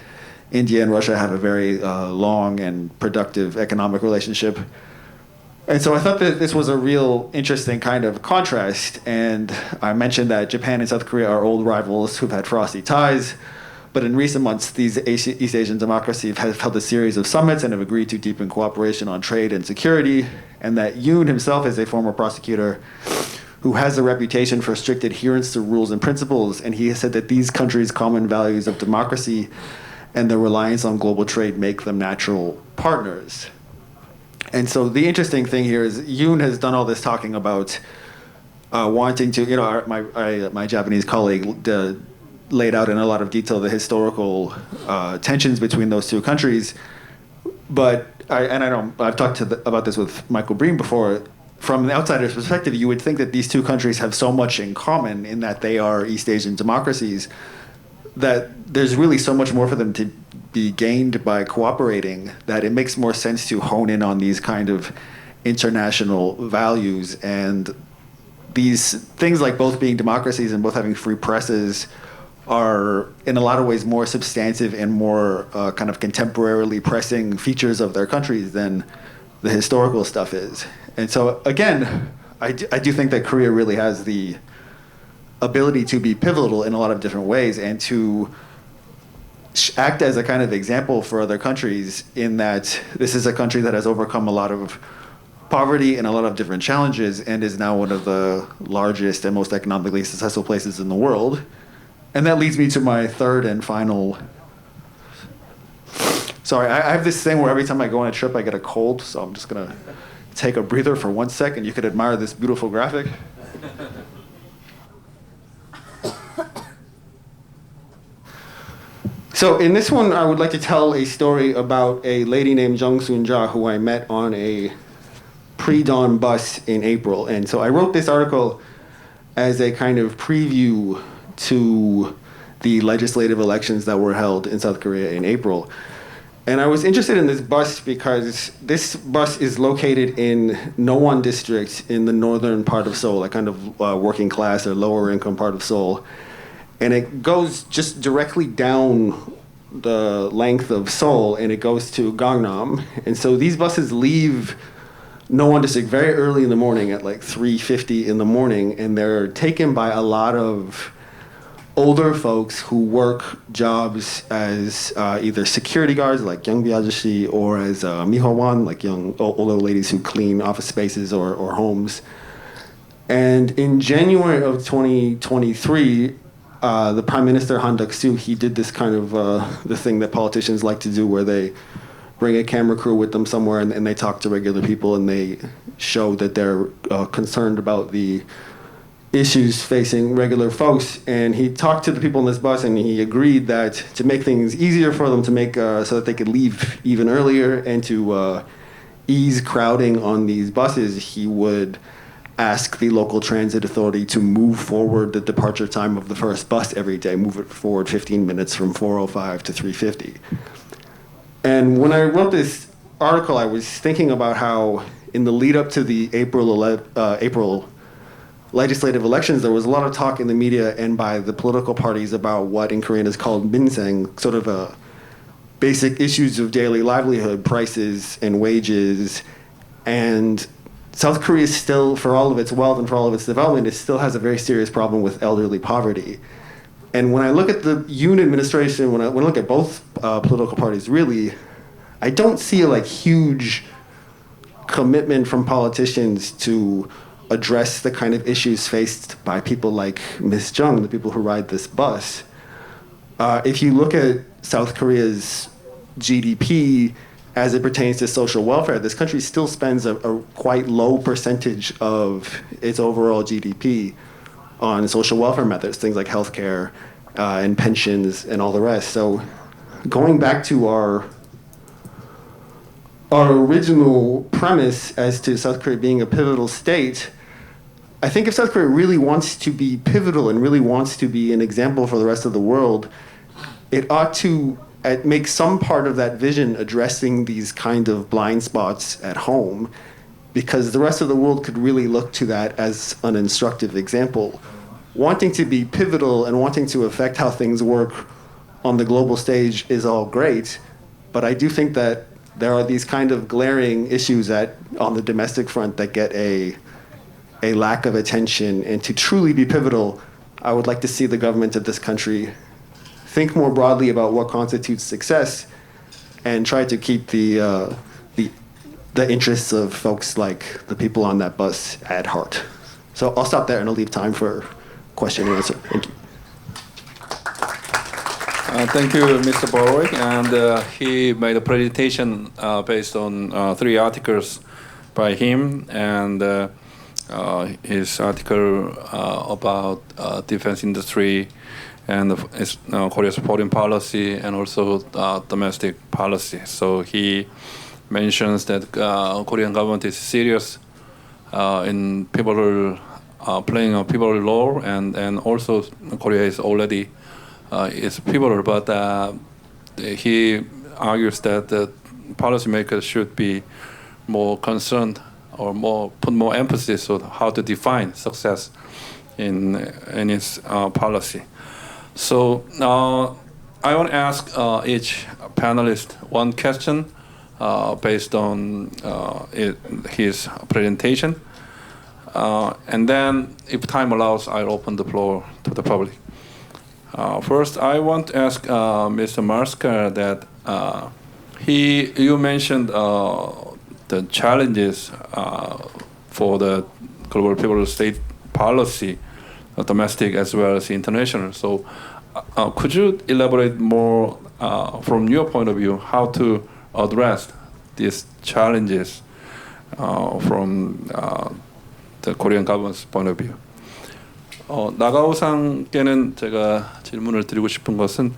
India and Russia have a very long and productive economic relationship. And so I thought that this was a real interesting kind of contrast. And I mentioned that Japan and South Korea are old rivals who've had frosty ties. But in recent months, these East Asian democracies have held a series of summits and have agreed to deepen cooperation on trade and security. And that Yoon himself is a former prosecutor who has a reputation for strict adherence to rules and principles. And he has said that these countries' common values of democracy and their reliance on global trade make them natural partners. And so the interesting thing here is Yoon has done all this talking about wanting to, my Japanese colleague laid out in a lot of detail the historical tensions between those two countries. But I've talked about this with Michael Breen before. From the outsider's perspective, you would think that these two countries have so much in common in that they are East Asian democracies, that there's really so much more for them to be gained by cooperating, that it makes more sense to hone in on these kind of international values. And these things like both being democracies and both having free presses are in a lot of ways more substantive and more kind of contemporarily pressing features of their countries than the historical stuff is. And so again, I do think that Korea really has the ability to be pivotal in a lot of different ways and to act as a kind of example for other countries, in that this is a country that has overcome a lot of poverty and a lot of different challenges and is now one of the largest and most economically successful places in the world. And that leads me to my third and final. Sorry, I have this thing where every time I go on a trip I get a cold, so I'm just gonna take a breather for 1 second. You could admire this beautiful graphic. So in this one, I would like to tell a story about a lady named Jung Soon-ja who I met on a pre-dawn bus in April. And so I wrote this article as a kind of preview to the legislative elections that were held in South Korea in April. And I was interested in this bus because this bus is located in Nowon district in the northern part of Seoul, a kind of working class or lower income part of Seoul. And it goes just directly down the length of Seoul, and it goes to Gangnam. And so these buses leave Nowon district very early in the morning at like 3:50 in the morning, and they're taken by a lot of older folks who work jobs as either security guards like Youngbi Ajashi, or as Mihowan, like young older ladies who clean office spaces or homes. And in January of 2023, the Prime Minister Han Duck-soo, he did this kind of the thing that politicians like to do, where they bring a camera crew with them somewhere and they talk to regular people and they show that they're concerned about the issues facing regular folks. And he talked to the people in this bus, and he agreed that to make things easier for them, to make so that they could leave even earlier and to ease crowding on these buses, he would ask the local transit authority to move forward the departure time of the first bus every day, move it forward 15 minutes from 4:05 to 3:50. And when I wrote this article, I was thinking about how in the lead up to the April legislative elections, there was a lot of talk in the media and by the political parties about what in Korean is called minseng, sort of basic issues of daily livelihood, prices and wages. And South Korea still, for all of its wealth and for all of its development, it still has a very serious problem with elderly poverty. And when I look at the Yoon administration, when I look at both political parties, really, I don't see a huge commitment from politicians to address the kind of issues faced by people like Ms. Jung, the people who ride this bus. If you look at South Korea's GDP as it pertains to social welfare, this country still spends a quite low percentage of its overall GDP on social welfare methods, things like healthcare and pensions and all the rest. So going back to our original premise as to South Korea being a pivotal state, I think if South Korea really wants to be pivotal and really wants to be an example for the rest of the world, it ought to make some part of that vision addressing these kind of blind spots at home, because the rest of the world could really look to that as an instructive example. Wanting to be pivotal and wanting to affect how things work on the global stage is all great, but I do think that there are these kind of glaring issues on the domestic front that get a lack of attention. And to truly be pivotal, I would like to see the government of this country think more broadly about what constitutes success and try to keep the interests of folks like the people on that bus at heart. So I'll stop there and I'll leave time for question and answer. Thank you. Thank you, Mr. Borwick. And he made a presentation based on 3 articles by him, and his article about defense industry and Korea's foreign policy and also domestic policy. So he mentions that Korean government is serious in pivotal playing a pivotal role, and also Korea is already is pivotal, but he argues that the policymakers should be more concerned or put more emphasis on how to define success in its policy. So I want to ask each panelist one question based on his presentation, and then if time allows, I'll open the floor to the public. First, I want to ask Mr. Marska that you mentioned the challenges for the global pivotal state policy, domestic as well as international. So could you elaborate more from your point of view how to address these challenges from the Korean government's point of view? 나가오상께는 제가 질문을 드리고 싶은 것은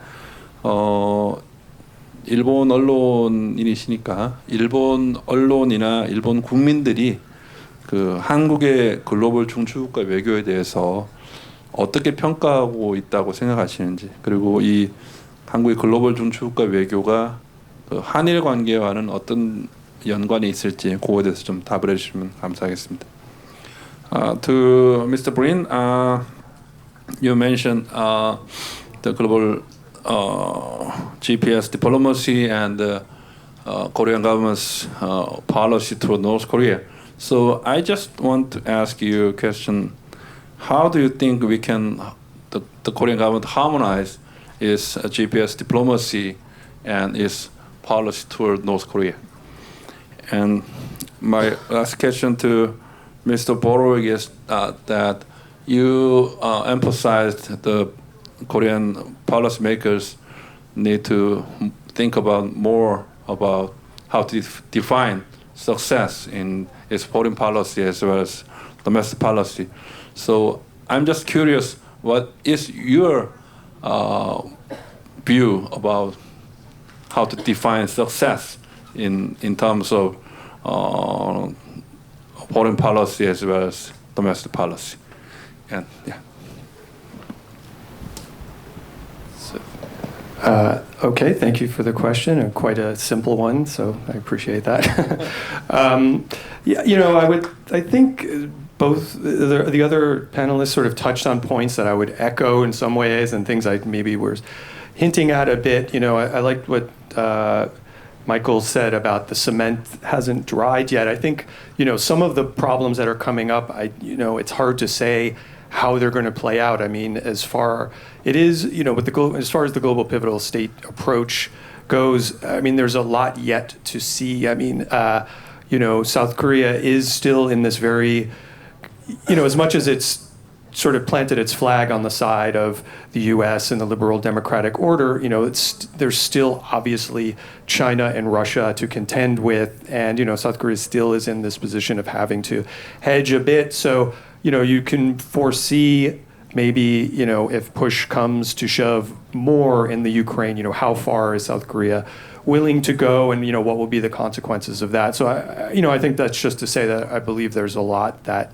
일본 언론인이시니까 일본 언론이나 일본 국민들이 그 한국의 글로벌 중추국가 외교에 대해서 어떻게 평가하고 있다고 생각하시는지, 그리고 이 한국의 글로벌 중추국가 외교가 그 한일 관계와는 어떤 연관이 있을지 그거에 대해서 좀 답을 해주시면 감사하겠습니다. To Mr. Brin, you mentioned the global GPS diplomacy and the Korean government's policy toward North Korea. So I just want to ask you a question. How do you think we can, the Korean government harmonize its GPS diplomacy and its policy toward North Korea? And my last question to Mr. Borwick is that you emphasized the Korean policymakers need to think about more about how to define success in its foreign policy as well as domestic policy. So I'm just curious, what is your view about how to define success in terms of foreign policy as well as domestic policy? And yeah. Okay, thank you for the question, and quite a simple one, so I appreciate that. Yeah, I think both the other panelists sort of touched on points that I would echo in some ways, and things I maybe was hinting at a bit. I liked what Michael said about the cement hasn't dried yet. I think, some of the problems that are coming up, it's hard to say how they're going to play out. I mean, as far as the global pivotal state approach goes, I mean, there's a lot yet to see. I mean, South Korea is still in this very, as much as it's sort of planted its flag on the side of the U.S. and the liberal democratic order, there's still obviously China and Russia to contend with, and South Korea still is in this position of having to hedge a bit. So you can foresee maybe, if push comes to shove more in the Ukraine, how far is South Korea willing to go, and what will be the consequences of that. So I think that's just to say that I believe there's a lot that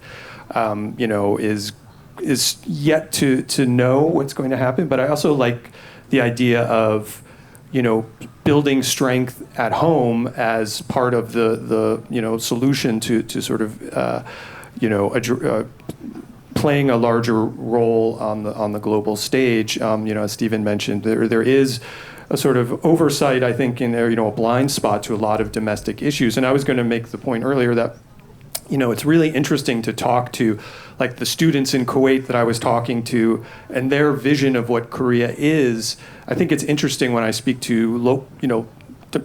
is yet to know what's going to happen. But I also like the idea of building strength at home as part of the solution to sort of playing a larger role on the global stage. As Stephen mentioned, there is a sort of oversight, I think, in there, a blind spot to a lot of domestic issues. And I was going to make the point earlier that it's really interesting to talk to, like, the students in Kuwait that I was talking to, and their vision of what Korea is. I think it's interesting when I speak to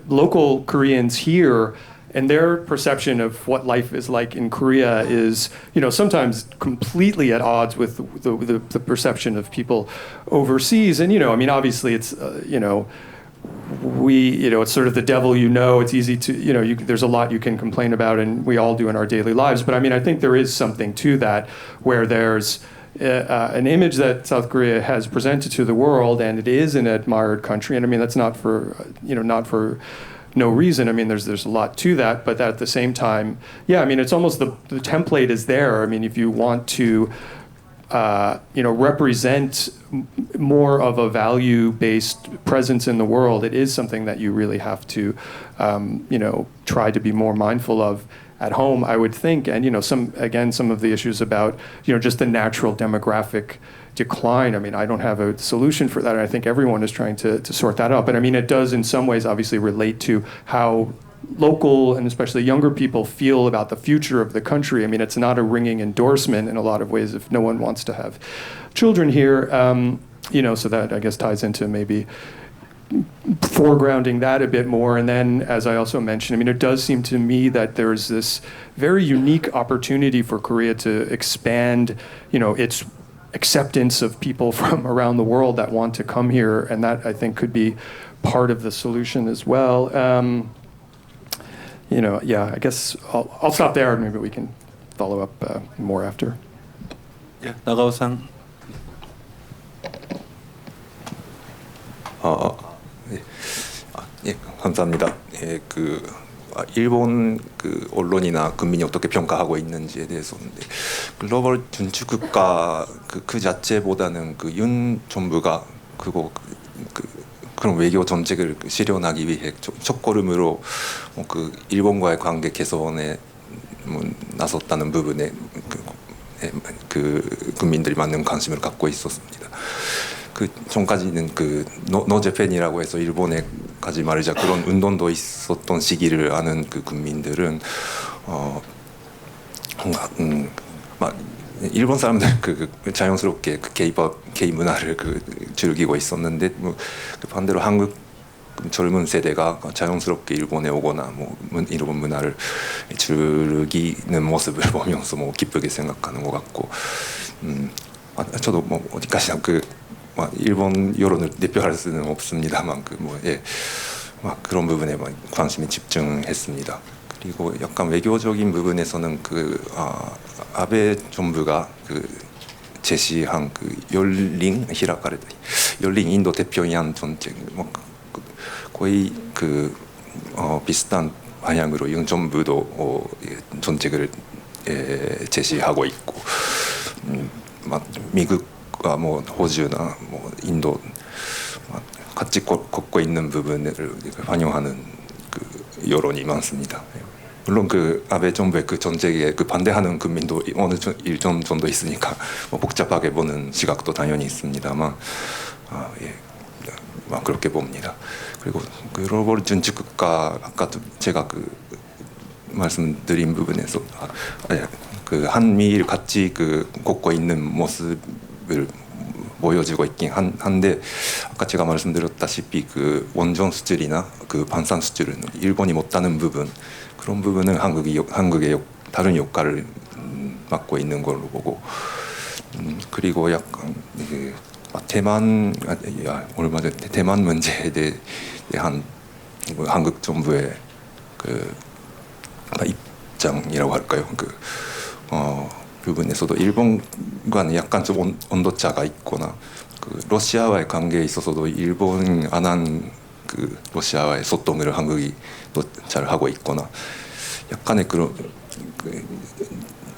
local Koreans here, and their perception of what life is like in Korea is, sometimes completely at odds with the perception of people overseas. And, obviously it's, it's sort of the devil, it's easy to, there's a lot you can complain about, and we all do in our daily lives. But I think there is something to that, where there's an image that South Korea has presented to the world, and it is an admired country. And that's not for no reason. There's a lot to that, but at the same time, it's almost the template is there. If you want to, represent more of a value-based presence in the world, it is something that you really have to, try to be more mindful of at home, I would think. And, some of the issues about, just the natural demographic decline. I don't have a solution for that. And I think everyone is trying to sort that out. But it does in some ways obviously relate to how local and especially younger people feel about the future of the country. It's not a ringing endorsement in a lot of ways if no one wants to have children here. So that I guess ties into maybe foregrounding that a bit more. And then, as I also mentioned, it does seem to me that there's this very unique opportunity for Korea to expand, its acceptance of people from around the world that want to come here, and that I think could be part of the solution as well. I guess I'll stop there, and maybe we can follow up more after. Yeah, 나가오상. 감사합니다. 일본 언론이나 국민이 어떻게 평가하고 있는지에 대해서인데, 글로벌 중추국가 그 자체보다는 윤 정부가 그런 외교 정책을 실현하기 위해 첫걸음으로 일본과의 관계 개선에 나섰다는 부분에 국민들이 많은 관심을 갖고 있었습니다. 전까지는 노제팬이라고 해서 일본에 가지 말자 그런 운동도 있었던 시기를 아는 국민들은 일본 사람들 자연스럽게 게이 문화를 즐기고 있었는데, 반대로 한국 젊은 세대가 자연스럽게 일본에 오거나 일본 문화를 즐기는 모습을 보면서 기쁘게 생각하는 것 같고, 저도 어디까지나 일본 여론을 대표할 수는 없습니다만 그런 부분에 관심이 집중했습니다. 그리고 약간 외교적인 부분에서는 아베 정부가 제시한 열린 인도 태평양 정책, 거의 비슷한 방향으로 윤 정부도 정책을 제시하고 있고, 미국과 호주나 인도 같이 걷고 있는 부분을 반영하는 그 여론이 많습니다. 물론 그 아베 정부의 그 정책에 그 반대하는 국민도 어느 일정 정도 있으니까 뭐 복잡하게 보는 시각도 당연히 있습니다만, 예, 그렇게 봅니다. 그리고 글로벌 중추국가 아까 제가 그 말씀드린 부분에서 그 한미일 같이 그 걷고 있는 모습을 보여지고 있긴 한데, 아까 제가 말씀드렸다시피 그 원전 수출이나 그 방산 수출은 일본이 못하는 부분, 그런 부분은 한국의 다른 역할을 맡고 있는 걸로 보고, 그리고 약간 대만 얼마 전에 대만 문제에 대한 한국 정부의 그 입장이라고 할까요? 그 부분에서도 일본과는 약간 좀 온도차가 있거나, 그 러시아와의 관계에 있어서도 일본 안 한 그 러시아와의 소통을 한국이 또 잘 하고 있거나, 약간의 그런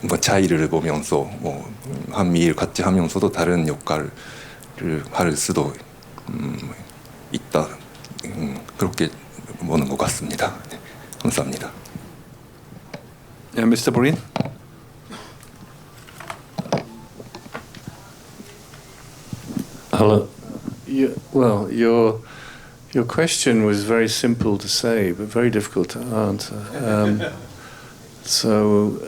뭐 차이를 보면서 뭐 한미일 같이 하면서도 다른 역할을 할 수도 있다, 그렇게 보는 것 같습니다. 네, 감사합니다. Mr. Borin? Hello. Well, your question was very simple to say, but very difficult to answer. So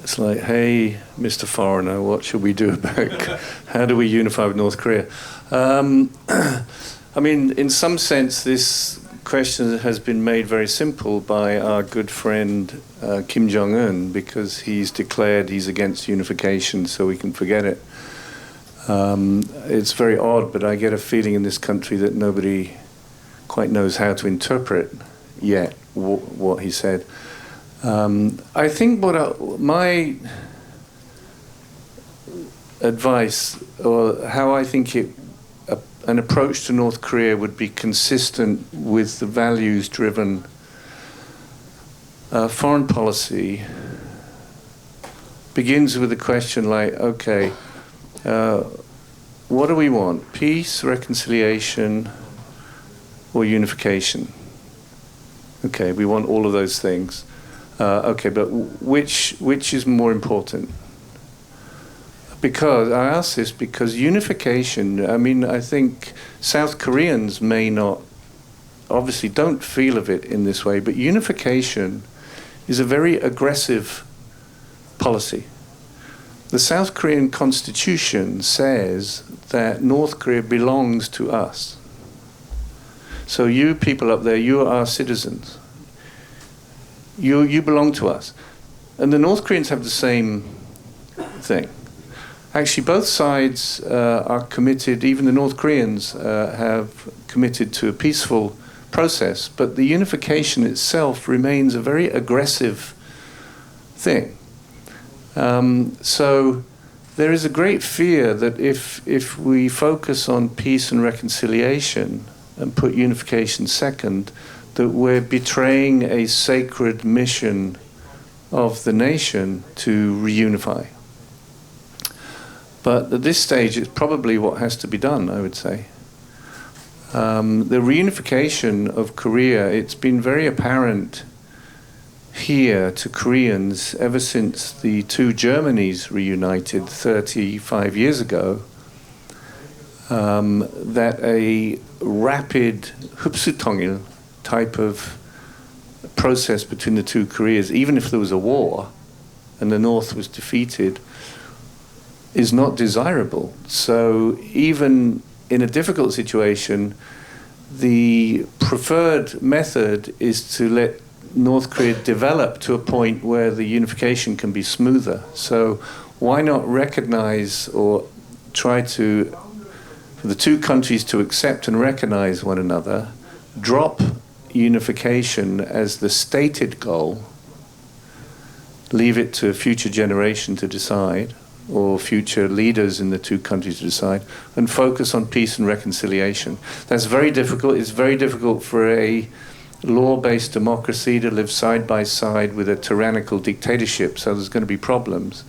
it's like, hey, Mr. Foreigner, what should we do about? How do we unify with North Korea? I mean, in some sense, this question has been made very simple by our good friend Kim Jong-un, because he's declared he's against unification, so we can forget it. It's very odd, but I get a feeling in this country that nobody quite knows how to interpret yet what he said. I think my advice, or how I think an approach to North Korea would be consistent with the values-driven foreign policy, begins with a question like, okay, what do we want? Peace, reconciliation, or unification? Okay, we want all of those things. Okay, but which is more important? Because I ask this because unification, I mean, I think South Koreans may not, obviously don't feel of it in this way, but unification is a very aggressive policy. The South Korean constitution says that North Korea belongs to us. So you people up there, you are our citizens. You belong to us. And the North Koreans have the same thing. Actually, both sides are committed, even the North Koreans have committed to a peaceful process, but the unification itself remains a very aggressive thing. So there is a great fear that if we focus on peace and reconciliation and put unification second, that we're betraying a sacred mission of the nation to reunify. But at this stage, it's probably what has to be done, I would say. The reunification of Korea, it's been very apparent here to Koreans ever since the two Germanys reunited 35 years ago, that a rapid hupsutongil type of process between the two Koreas, even if there was a war and the North was defeated, is not desirable. So even in a difficult situation, the preferred method is to let North Korea develop to a point where the unification can be smoother. So why not recognize or try to, for the two countries to accept and recognize one another, drop unification as the stated goal, leave it to a future generation to decide, or future leaders in the two countries to decide, and focus on peace and reconciliation. That's very difficult. It's very difficult for a law-based democracy to live side by side with a tyrannical dictatorship, so there's going to be problems.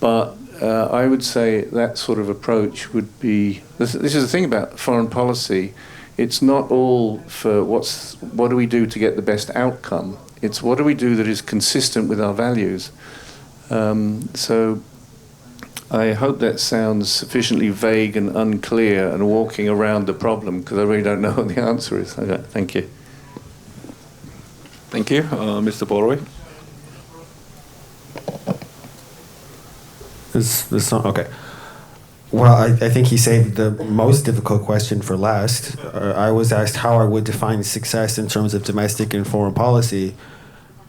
But I would say that sort of approach would be. This is the thing about foreign policy. It's not all for what do we do to get the best outcome. It's what do we do that is consistent with our values. So I hope that sounds sufficiently vague and unclear and walking around the problem, because I really don't know what the answer is. Okay, thank you. Thank you, Mr. Boroway. This okay. Well, I think he saved the most difficult question for last. I was asked how I would define success in terms of domestic and foreign policy,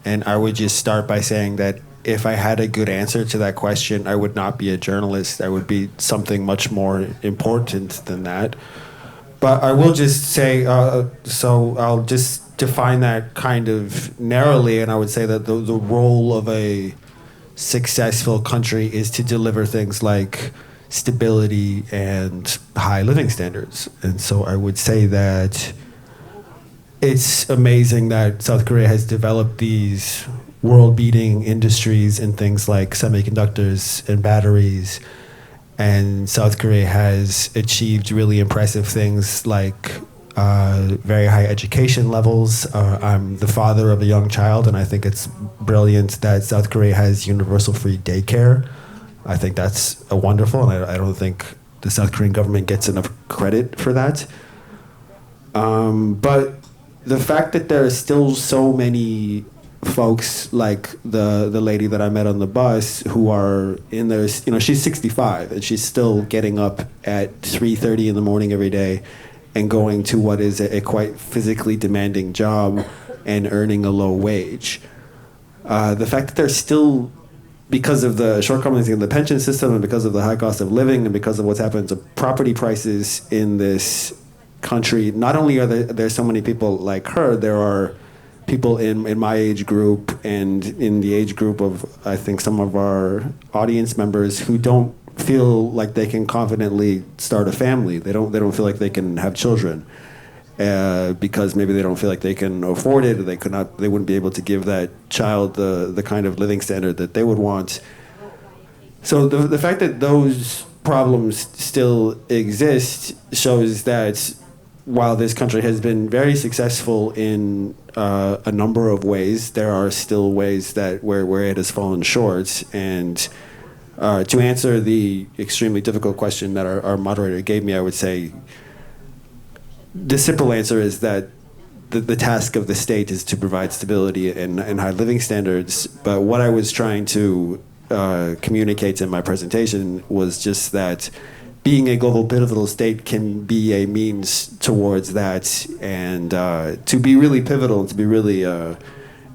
and I would just start by saying that if I had a good answer to that question, I would not be a journalist. I would be something much more important than that. But I will just say, so I'll just define that kind of narrowly, and I would say that the role of a successful country is to deliver things like stability and high living standards. And so I would say that it's amazing that South Korea has developed these world-beating industries in things like semiconductors and batteries. And South Korea has achieved really impressive things like very high education levels. I'm the father of a young child, and I think it's brilliant that South Korea has universal free daycare. I think that's wonderful, and I don't think the South Korean government gets enough credit for that. But the fact that there are still so many folks like the lady that I met on the bus who are in their, she's 65 and she's still getting up at 3:30 in the morning every day and going to what is a quite physically demanding job and earning a low wage. The fact that there's still, because of the shortcomings in the pension system and because of the high cost of living and because of what's happened to property prices in this country, not only are there so many people like her, there are people in my age group and in the age group of, I think, some of our audience members who don't feel like they can confidently start a family. They don't feel like they can have children because maybe they don't feel like they can afford it, or they wouldn't be able to give that child the kind of living standard that they would want. So the fact that those problems still exist shows that while this country has been very successful in a number of ways, there are still ways that where it has fallen short. And to answer the extremely difficult question that our moderator gave me, I would say the simple answer is that the task of the state is to provide stability and high living standards. But what I was trying to communicate in my presentation was just that being a global pivotal state can be a means towards that, and to be really pivotal and to be really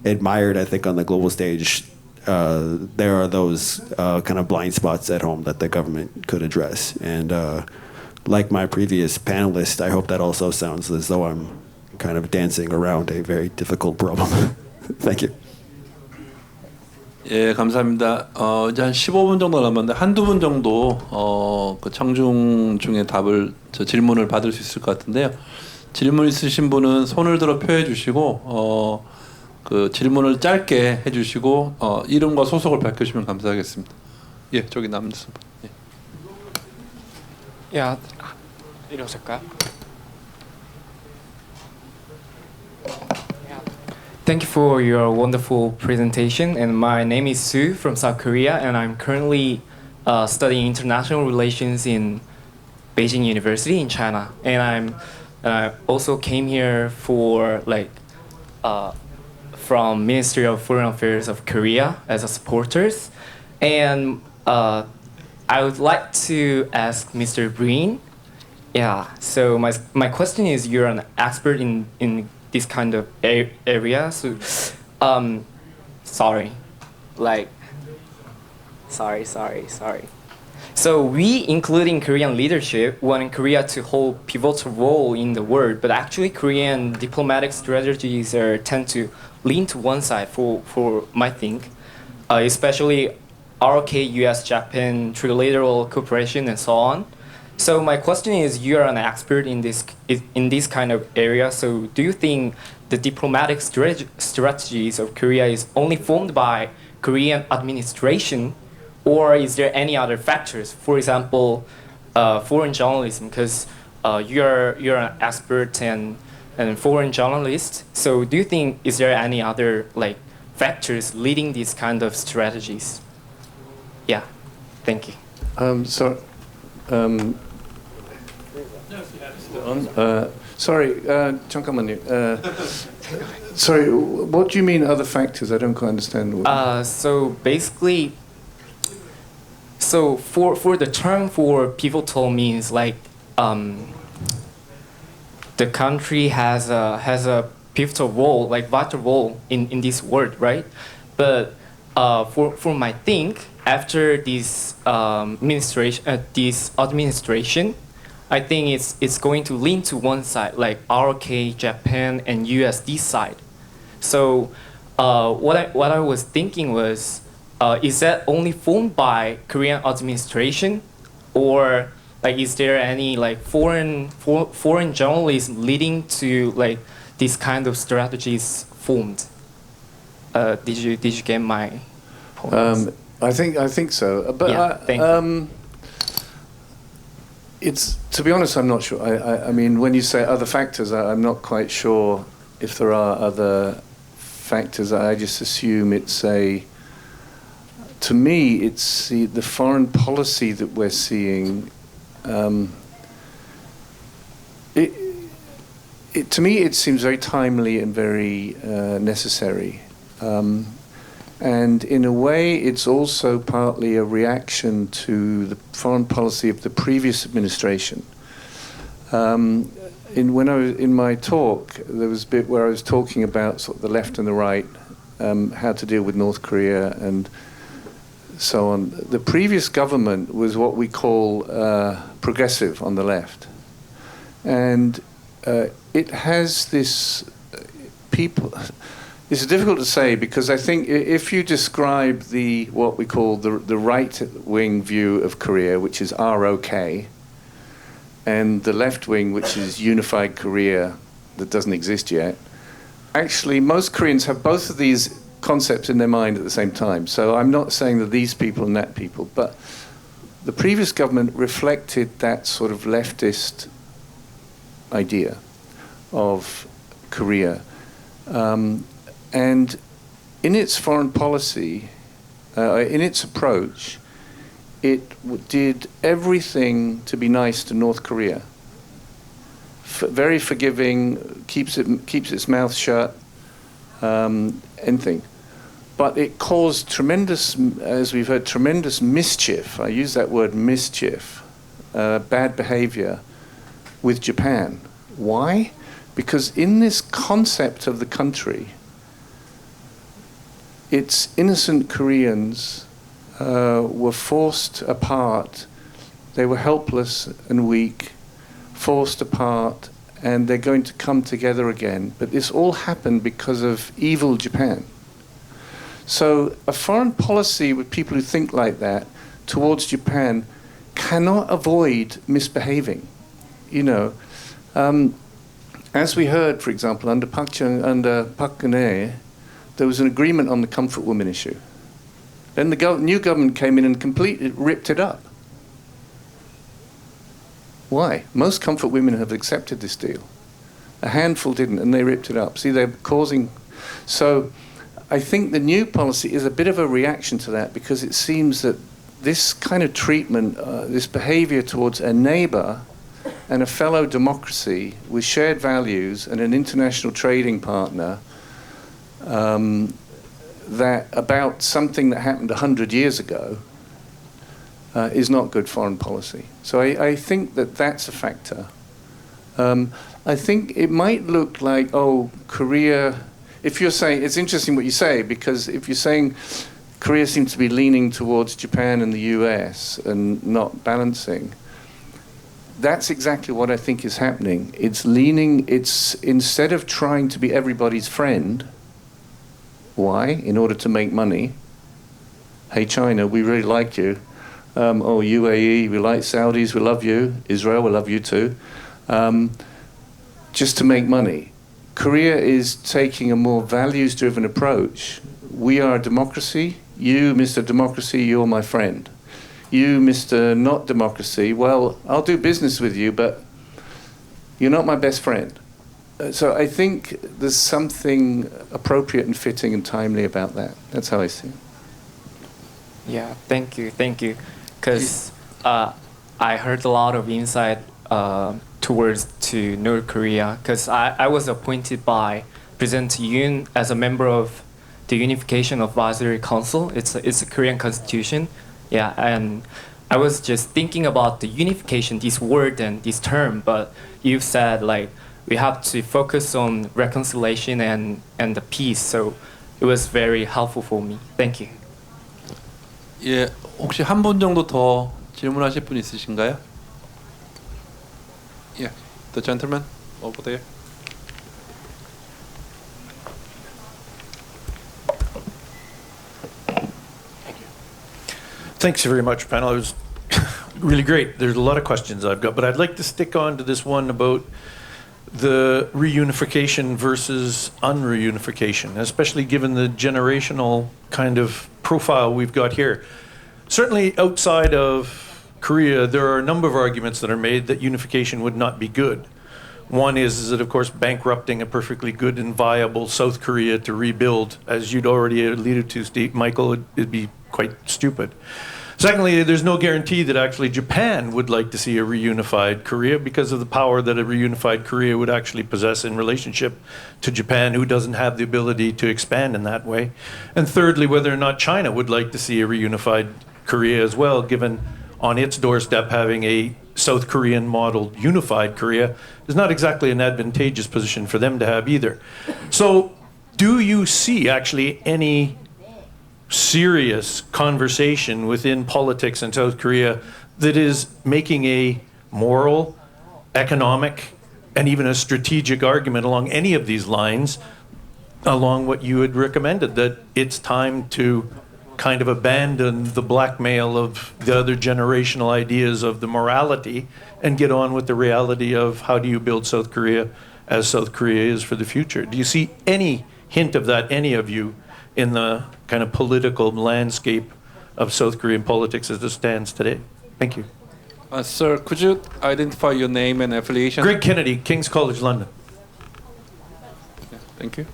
admired, I think, on the global stage, there are those kind of blind spots at home that the government could address. And like my previous panelist, I hope that also sounds as though I'm kind of dancing around a very difficult problem. Thank you. 예, 감사합니다. 이제 한 15분 정도 남았는데 한두 분 정도 그 청중 중에 질문을 받을 수 있을 것 같은데요. 질문 있으신 분은 손을 들어 표해 주시고 그 질문을 짧게 해 주시고 이름과 소속을 밝혀 주시면 감사하겠습니다. 예, 저기 남은 분. 예. 야, 이러실까요? Thank you for your wonderful presentation. And my name is Soo from South Korea, and I'm currently studying international relations in Beijing University in China. And I also came here for from Ministry of Foreign Affairs of Korea as a supporters. And I would like to ask Mr. Breen. Yeah. So my question is, you're an expert in this kind of area. So, sorry. So we, including Korean leadership, want Korea to hold pivotal role in the world, but actually Korean diplomatic strategies tend to lean to one side for my think, especially ROK, US, Japan, trilateral cooperation, and so on. So my question is, you are an expert in this kind of area. So do you think the diplomatic strategies of Korea is only formed by Korean administration, or is there any other factors? For example, foreign journalism, because you're an expert and foreign journalist. So do you think is there any other like factors leading these kind of strategies? Yeah, thank you. Sorry, 잠깐만요. Sorry, what do you mean other factors? I don't quite understand. So basically, so for the term for pivotal means like the country has a pivotal role, like vital role in this world, right? But for my think after this administration, I think it's going to lean to one side, like ROK, Japan, and USD side. So what I was thinking was, is that only formed by Korean administration, or like is there any like foreign journalism leading to like these kind of strategies formed? Did you get my point? I think so. But yeah, thank you. It's, to be honest, I'm not sure. I mean, when you say other factors, I'm not quite sure if there are other factors. I just assume it's to me, it's the foreign policy that we're seeing. To me, it seems very timely and very necessary. And in a way, it's also partly a reaction to the foreign policy of the previous administration. In my talk, there was a bit where I was talking about sort of the left and the right, how to deal with North Korea and so on. The previous government was what we call progressive on the left. And it has this people... It's difficult to say because I think if you describe what we call the right-wing view of Korea, which is ROK, and the left-wing, which is unified Korea that doesn't exist yet, actually most Koreans have both of these concepts in their mind at the same time. So I'm not saying that these people and that people, but the previous government reflected that sort of leftist idea of Korea. And in its foreign policy, in its approach, it did everything to be nice to North Korea. Very forgiving, keeps its mouth shut, anything. But it caused tremendous, as we've heard, tremendous mischief. I use that word mischief, bad behavior with Japan. Why? Because in this concept of the country, its innocent Koreans were forced apart. They were helpless and weak, forced apart, and they're going to come together again. But this all happened because of evil Japan. So a foreign policy with people who think like that towards Japan cannot avoid misbehaving. You know, as we heard, for example, under Park Geun-hye, there was an agreement on the comfort women issue. Then the new government came in and completely ripped it up. Why? Most comfort women have accepted this deal. A handful didn't, and they ripped it up. See, they're causing... So I think the new policy is a bit of a reaction to that because it seems that this kind of treatment, this behavior towards a neighbor and a fellow democracy with shared values and an international trading partner that about something that happened 100 years ago is not good foreign policy. So I think that that's a factor. I think it might look like, oh, Korea, if you're saying, it's interesting what you say, because if you're saying Korea seems to be leaning towards Japan and the US and not balancing, that's exactly what I think is happening. It's instead of trying to be everybody's friend. Why? In order to make money. Hey, China, we really like you. Oh, UAE, we like Saudis, we love you. Israel, we love you too. Just to make money. Korea is taking a more values-driven approach. We are a democracy. You, Mr. Democracy, you're my friend. You, Mr. Not Democracy, well, I'll do business with you, but you're not my best friend. So I think there's something appropriate and fitting and timely about that. That's how I see it. Yeah, thank you. Because I heard a lot of insight towards to North Korea. Because I was appointed by President Yoon as a member of the Unification Advisory Council. It's a Korean constitution. Yeah, and I was just thinking about the unification, this word and this term. But you said like we have to focus on reconciliation and the peace. So it was very helpful for me. Thank you. 예, 혹시 한 분 정도 더 질문하실 분 있으신가요? Yeah, the gentleman over there. Thanks very much, panel. It was really great. There's a lot of questions I've got, but I'd like to stick on to this one about the reunification versus unreunification, especially given the generational kind of profile we've got here. Certainly outside of Korea, there are a number of arguments that are made that unification would not be good. One is that, of course, bankrupting a perfectly good and viable South Korea to rebuild, as you'd already alluded to, Steve, Michael, it'd be quite stupid. Secondly, there's no guarantee that actually Japan would like to see a reunified Korea because of the power that a reunified Korea would actually possess in relationship to Japan, who doesn't have the ability to expand in that way. And thirdly, whether or not China would like to see a reunified Korea as well, given on its doorstep having a South Korean modeled unified Korea is not exactly an advantageous position for them to have either. So do you see actually any serious conversation within politics in South Korea that is making a moral, economic, and even a strategic argument along any of these lines, along what you had recommended, that it's time to kind of abandon the blackmail of the other generational ideas of the morality and get on with the reality of how do you build South Korea as South Korea is for the future? Do you see any hint of that, any of you, in the kind of political landscape of South Korean politics as it stands today? Thank you. Sir, could you identify your name and affiliation? Greg Kennedy, King's College London. Yeah, thank you.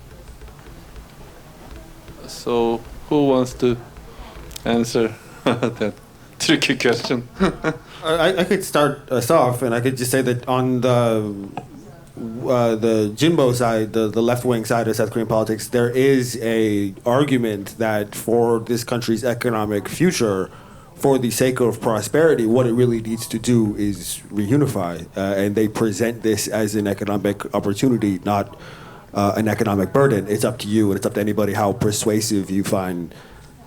So, who wants to answer that tricky question? I could start us off, and I could just say that on the Jimbo side, the left-wing side of South Korean politics, there is a argument that for this country's economic future, for the sake of prosperity, what it really needs to do is reunify, and they present this as an economic opportunity, not an economic burden. It's up to you, and it's up to anybody how persuasive you find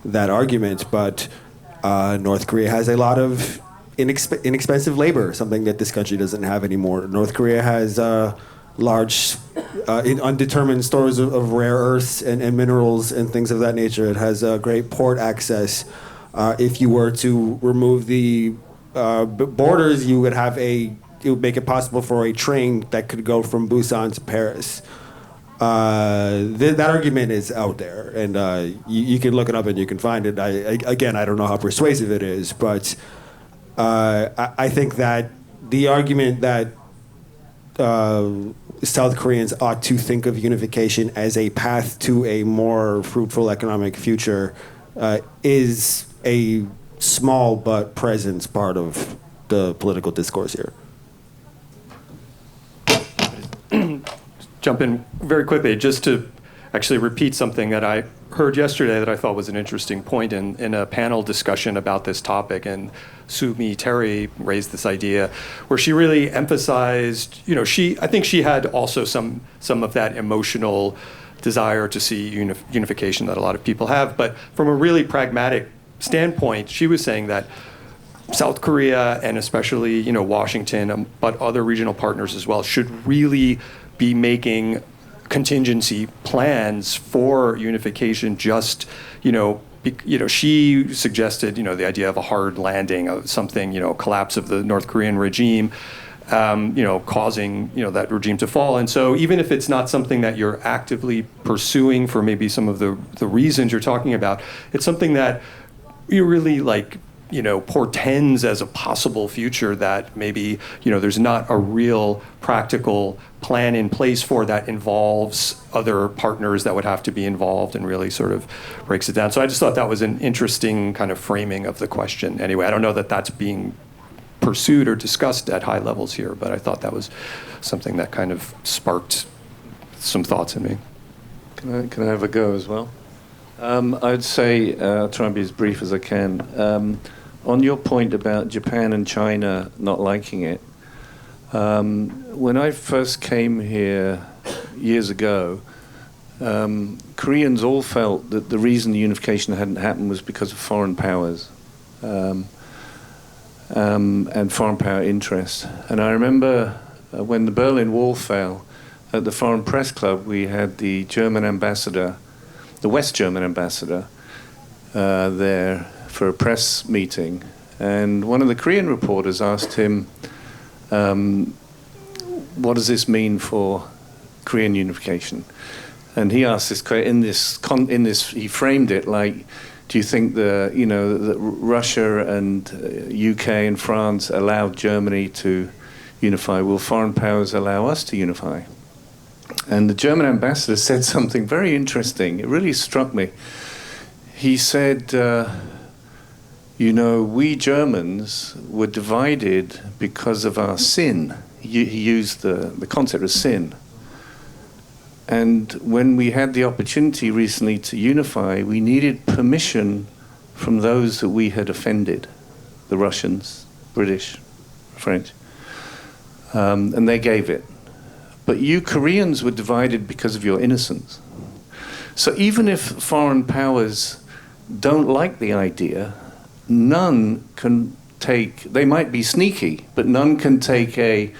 that argument. But North Korea has a lot of inexpensive labor, something that this country doesn't have anymore. North Korea has large, undetermined stores of rare earths and minerals and things of that nature. It has great port access. If you were to remove the borders, it would make it possible for a train that could go from Busan to Paris. That argument is out there, and you can look it up and you can find it. I don't know how persuasive it is, but I think that the argument that South Koreans ought to think of unification as a path to a more fruitful economic future is a small but present part of the political discourse here. Jump in very quickly just to actually repeat something that I heard yesterday that I thought was an interesting point in a panel discussion about this topic. And Sumi Terry raised this idea where she really emphasized, I think she had also some of that emotional desire to see unification that a lot of people have. But from a really pragmatic standpoint, she was saying that South Korea and especially, Washington, but other regional partners as well, should really be making contingency plans for unification. She suggested, the idea of a hard landing, of something, collapse of the North Korean regime. causing that regime to fall. And so even if it's not something that you're actively pursuing for maybe some of the reasons you're talking about, it's something that you really portends as a possible future that maybe there's not a real practical plan in place for that involves other partners that would have to be involved and really sort of breaks it down. So I just thought that was an interesting kind of framing of the question. Anyway, I don't know that that's being pursued or discussed at high levels here, but I thought that was something that kind of sparked some thoughts in me. Can I have a go as well? I'd say, I'll try and be as brief as I can. On your point about Japan and China not liking it, when I first came here years ago, Koreans all felt that the reason the unification hadn't happened was because of foreign powers and foreign power interests. And I remember when the Berlin Wall fell, at the Foreign Press Club, we had the German ambassador, the West German ambassador, there for a press meeting. And one of the Korean reporters asked him, what does this mean for Korean unification? And he asked this in this he framed it like, do you think that Russia and UK and France allowed Germany to unify? Will foreign powers allow us to unify? And the German ambassador said something very interesting. It really struck me. He said, we Germans were divided because of our sin. He used the concept of sin. And when we had the opportunity recently to unify, we needed permission from those that we had offended, the Russians, British, French. And they gave it. But you Koreans were divided because of your innocence. So even if foreign powers don't like the idea, none can they might be sneaky, but none can take an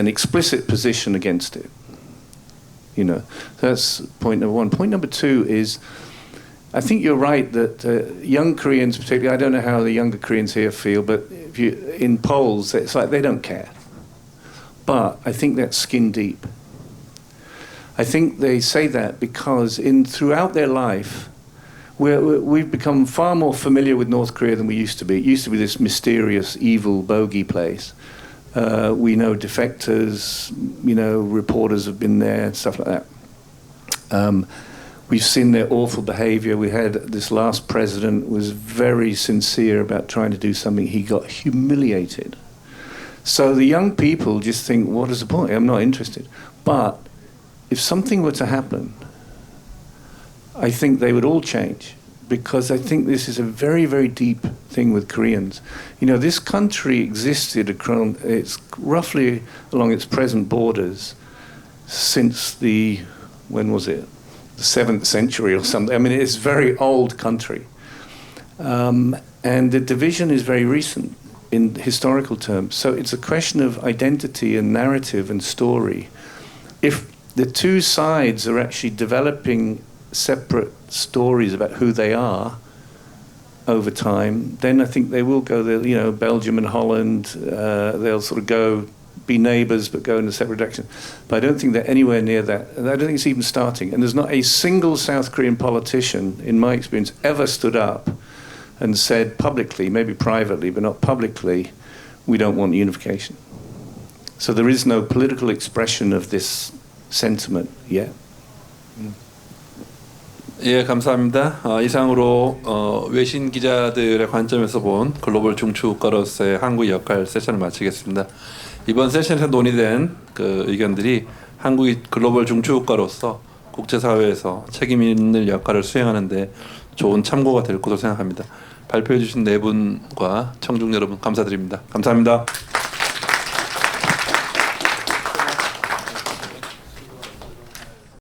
explicit position against it. That's point number one. Point number two is, I think you're right that young Koreans, particularly, I don't know how the younger Koreans here feel, but in polls, it's like they don't care. But I think that's skin deep. I think they say that because throughout their life, we've become far more familiar with North Korea than we used to be. It used to be this mysterious, evil, bogey place. We know defectors, reporters have been there, stuff like that. We've seen their awful behavior. We had this last president was very sincere about trying to do something. He got humiliated. So the young people just think, what is the point? I'm not interested. But if something were to happen, I think they would all change, because I think this is a very, very deep thing with Koreans. This country existed it's roughly along its present borders since when was it? The 7th century or something. I mean, it's a very old country. And the division is very recent in historical terms. So it's a question of identity and narrative and story. If the two sides are actually developing separate stories about who they are over time, then I think they will go there. Belgium and Holland, they'll sort of be neighbours but go in a separate direction. But I don't think they're anywhere near that. And I don't think it's even starting. And there's not a single South Korean politician, in my experience, ever stood up and said publicly, maybe privately, but not publicly, we don't want unification. So there is no political expression of this sentiment yet. 예, 감사합니다. 이상으로 외신 기자들의 관점에서 본 글로벌 중추국가로서의 한국의 역할 세션을 마치겠습니다. 이번 세션에서 논의된 그 의견들이 한국이 글로벌 중추국가로서 국제사회에서 책임 있는 역할을 수행하는 데 좋은 참고가 될 것으로 생각합니다. 발표해 주신 네 분과 청중 여러분 감사드립니다. 감사합니다.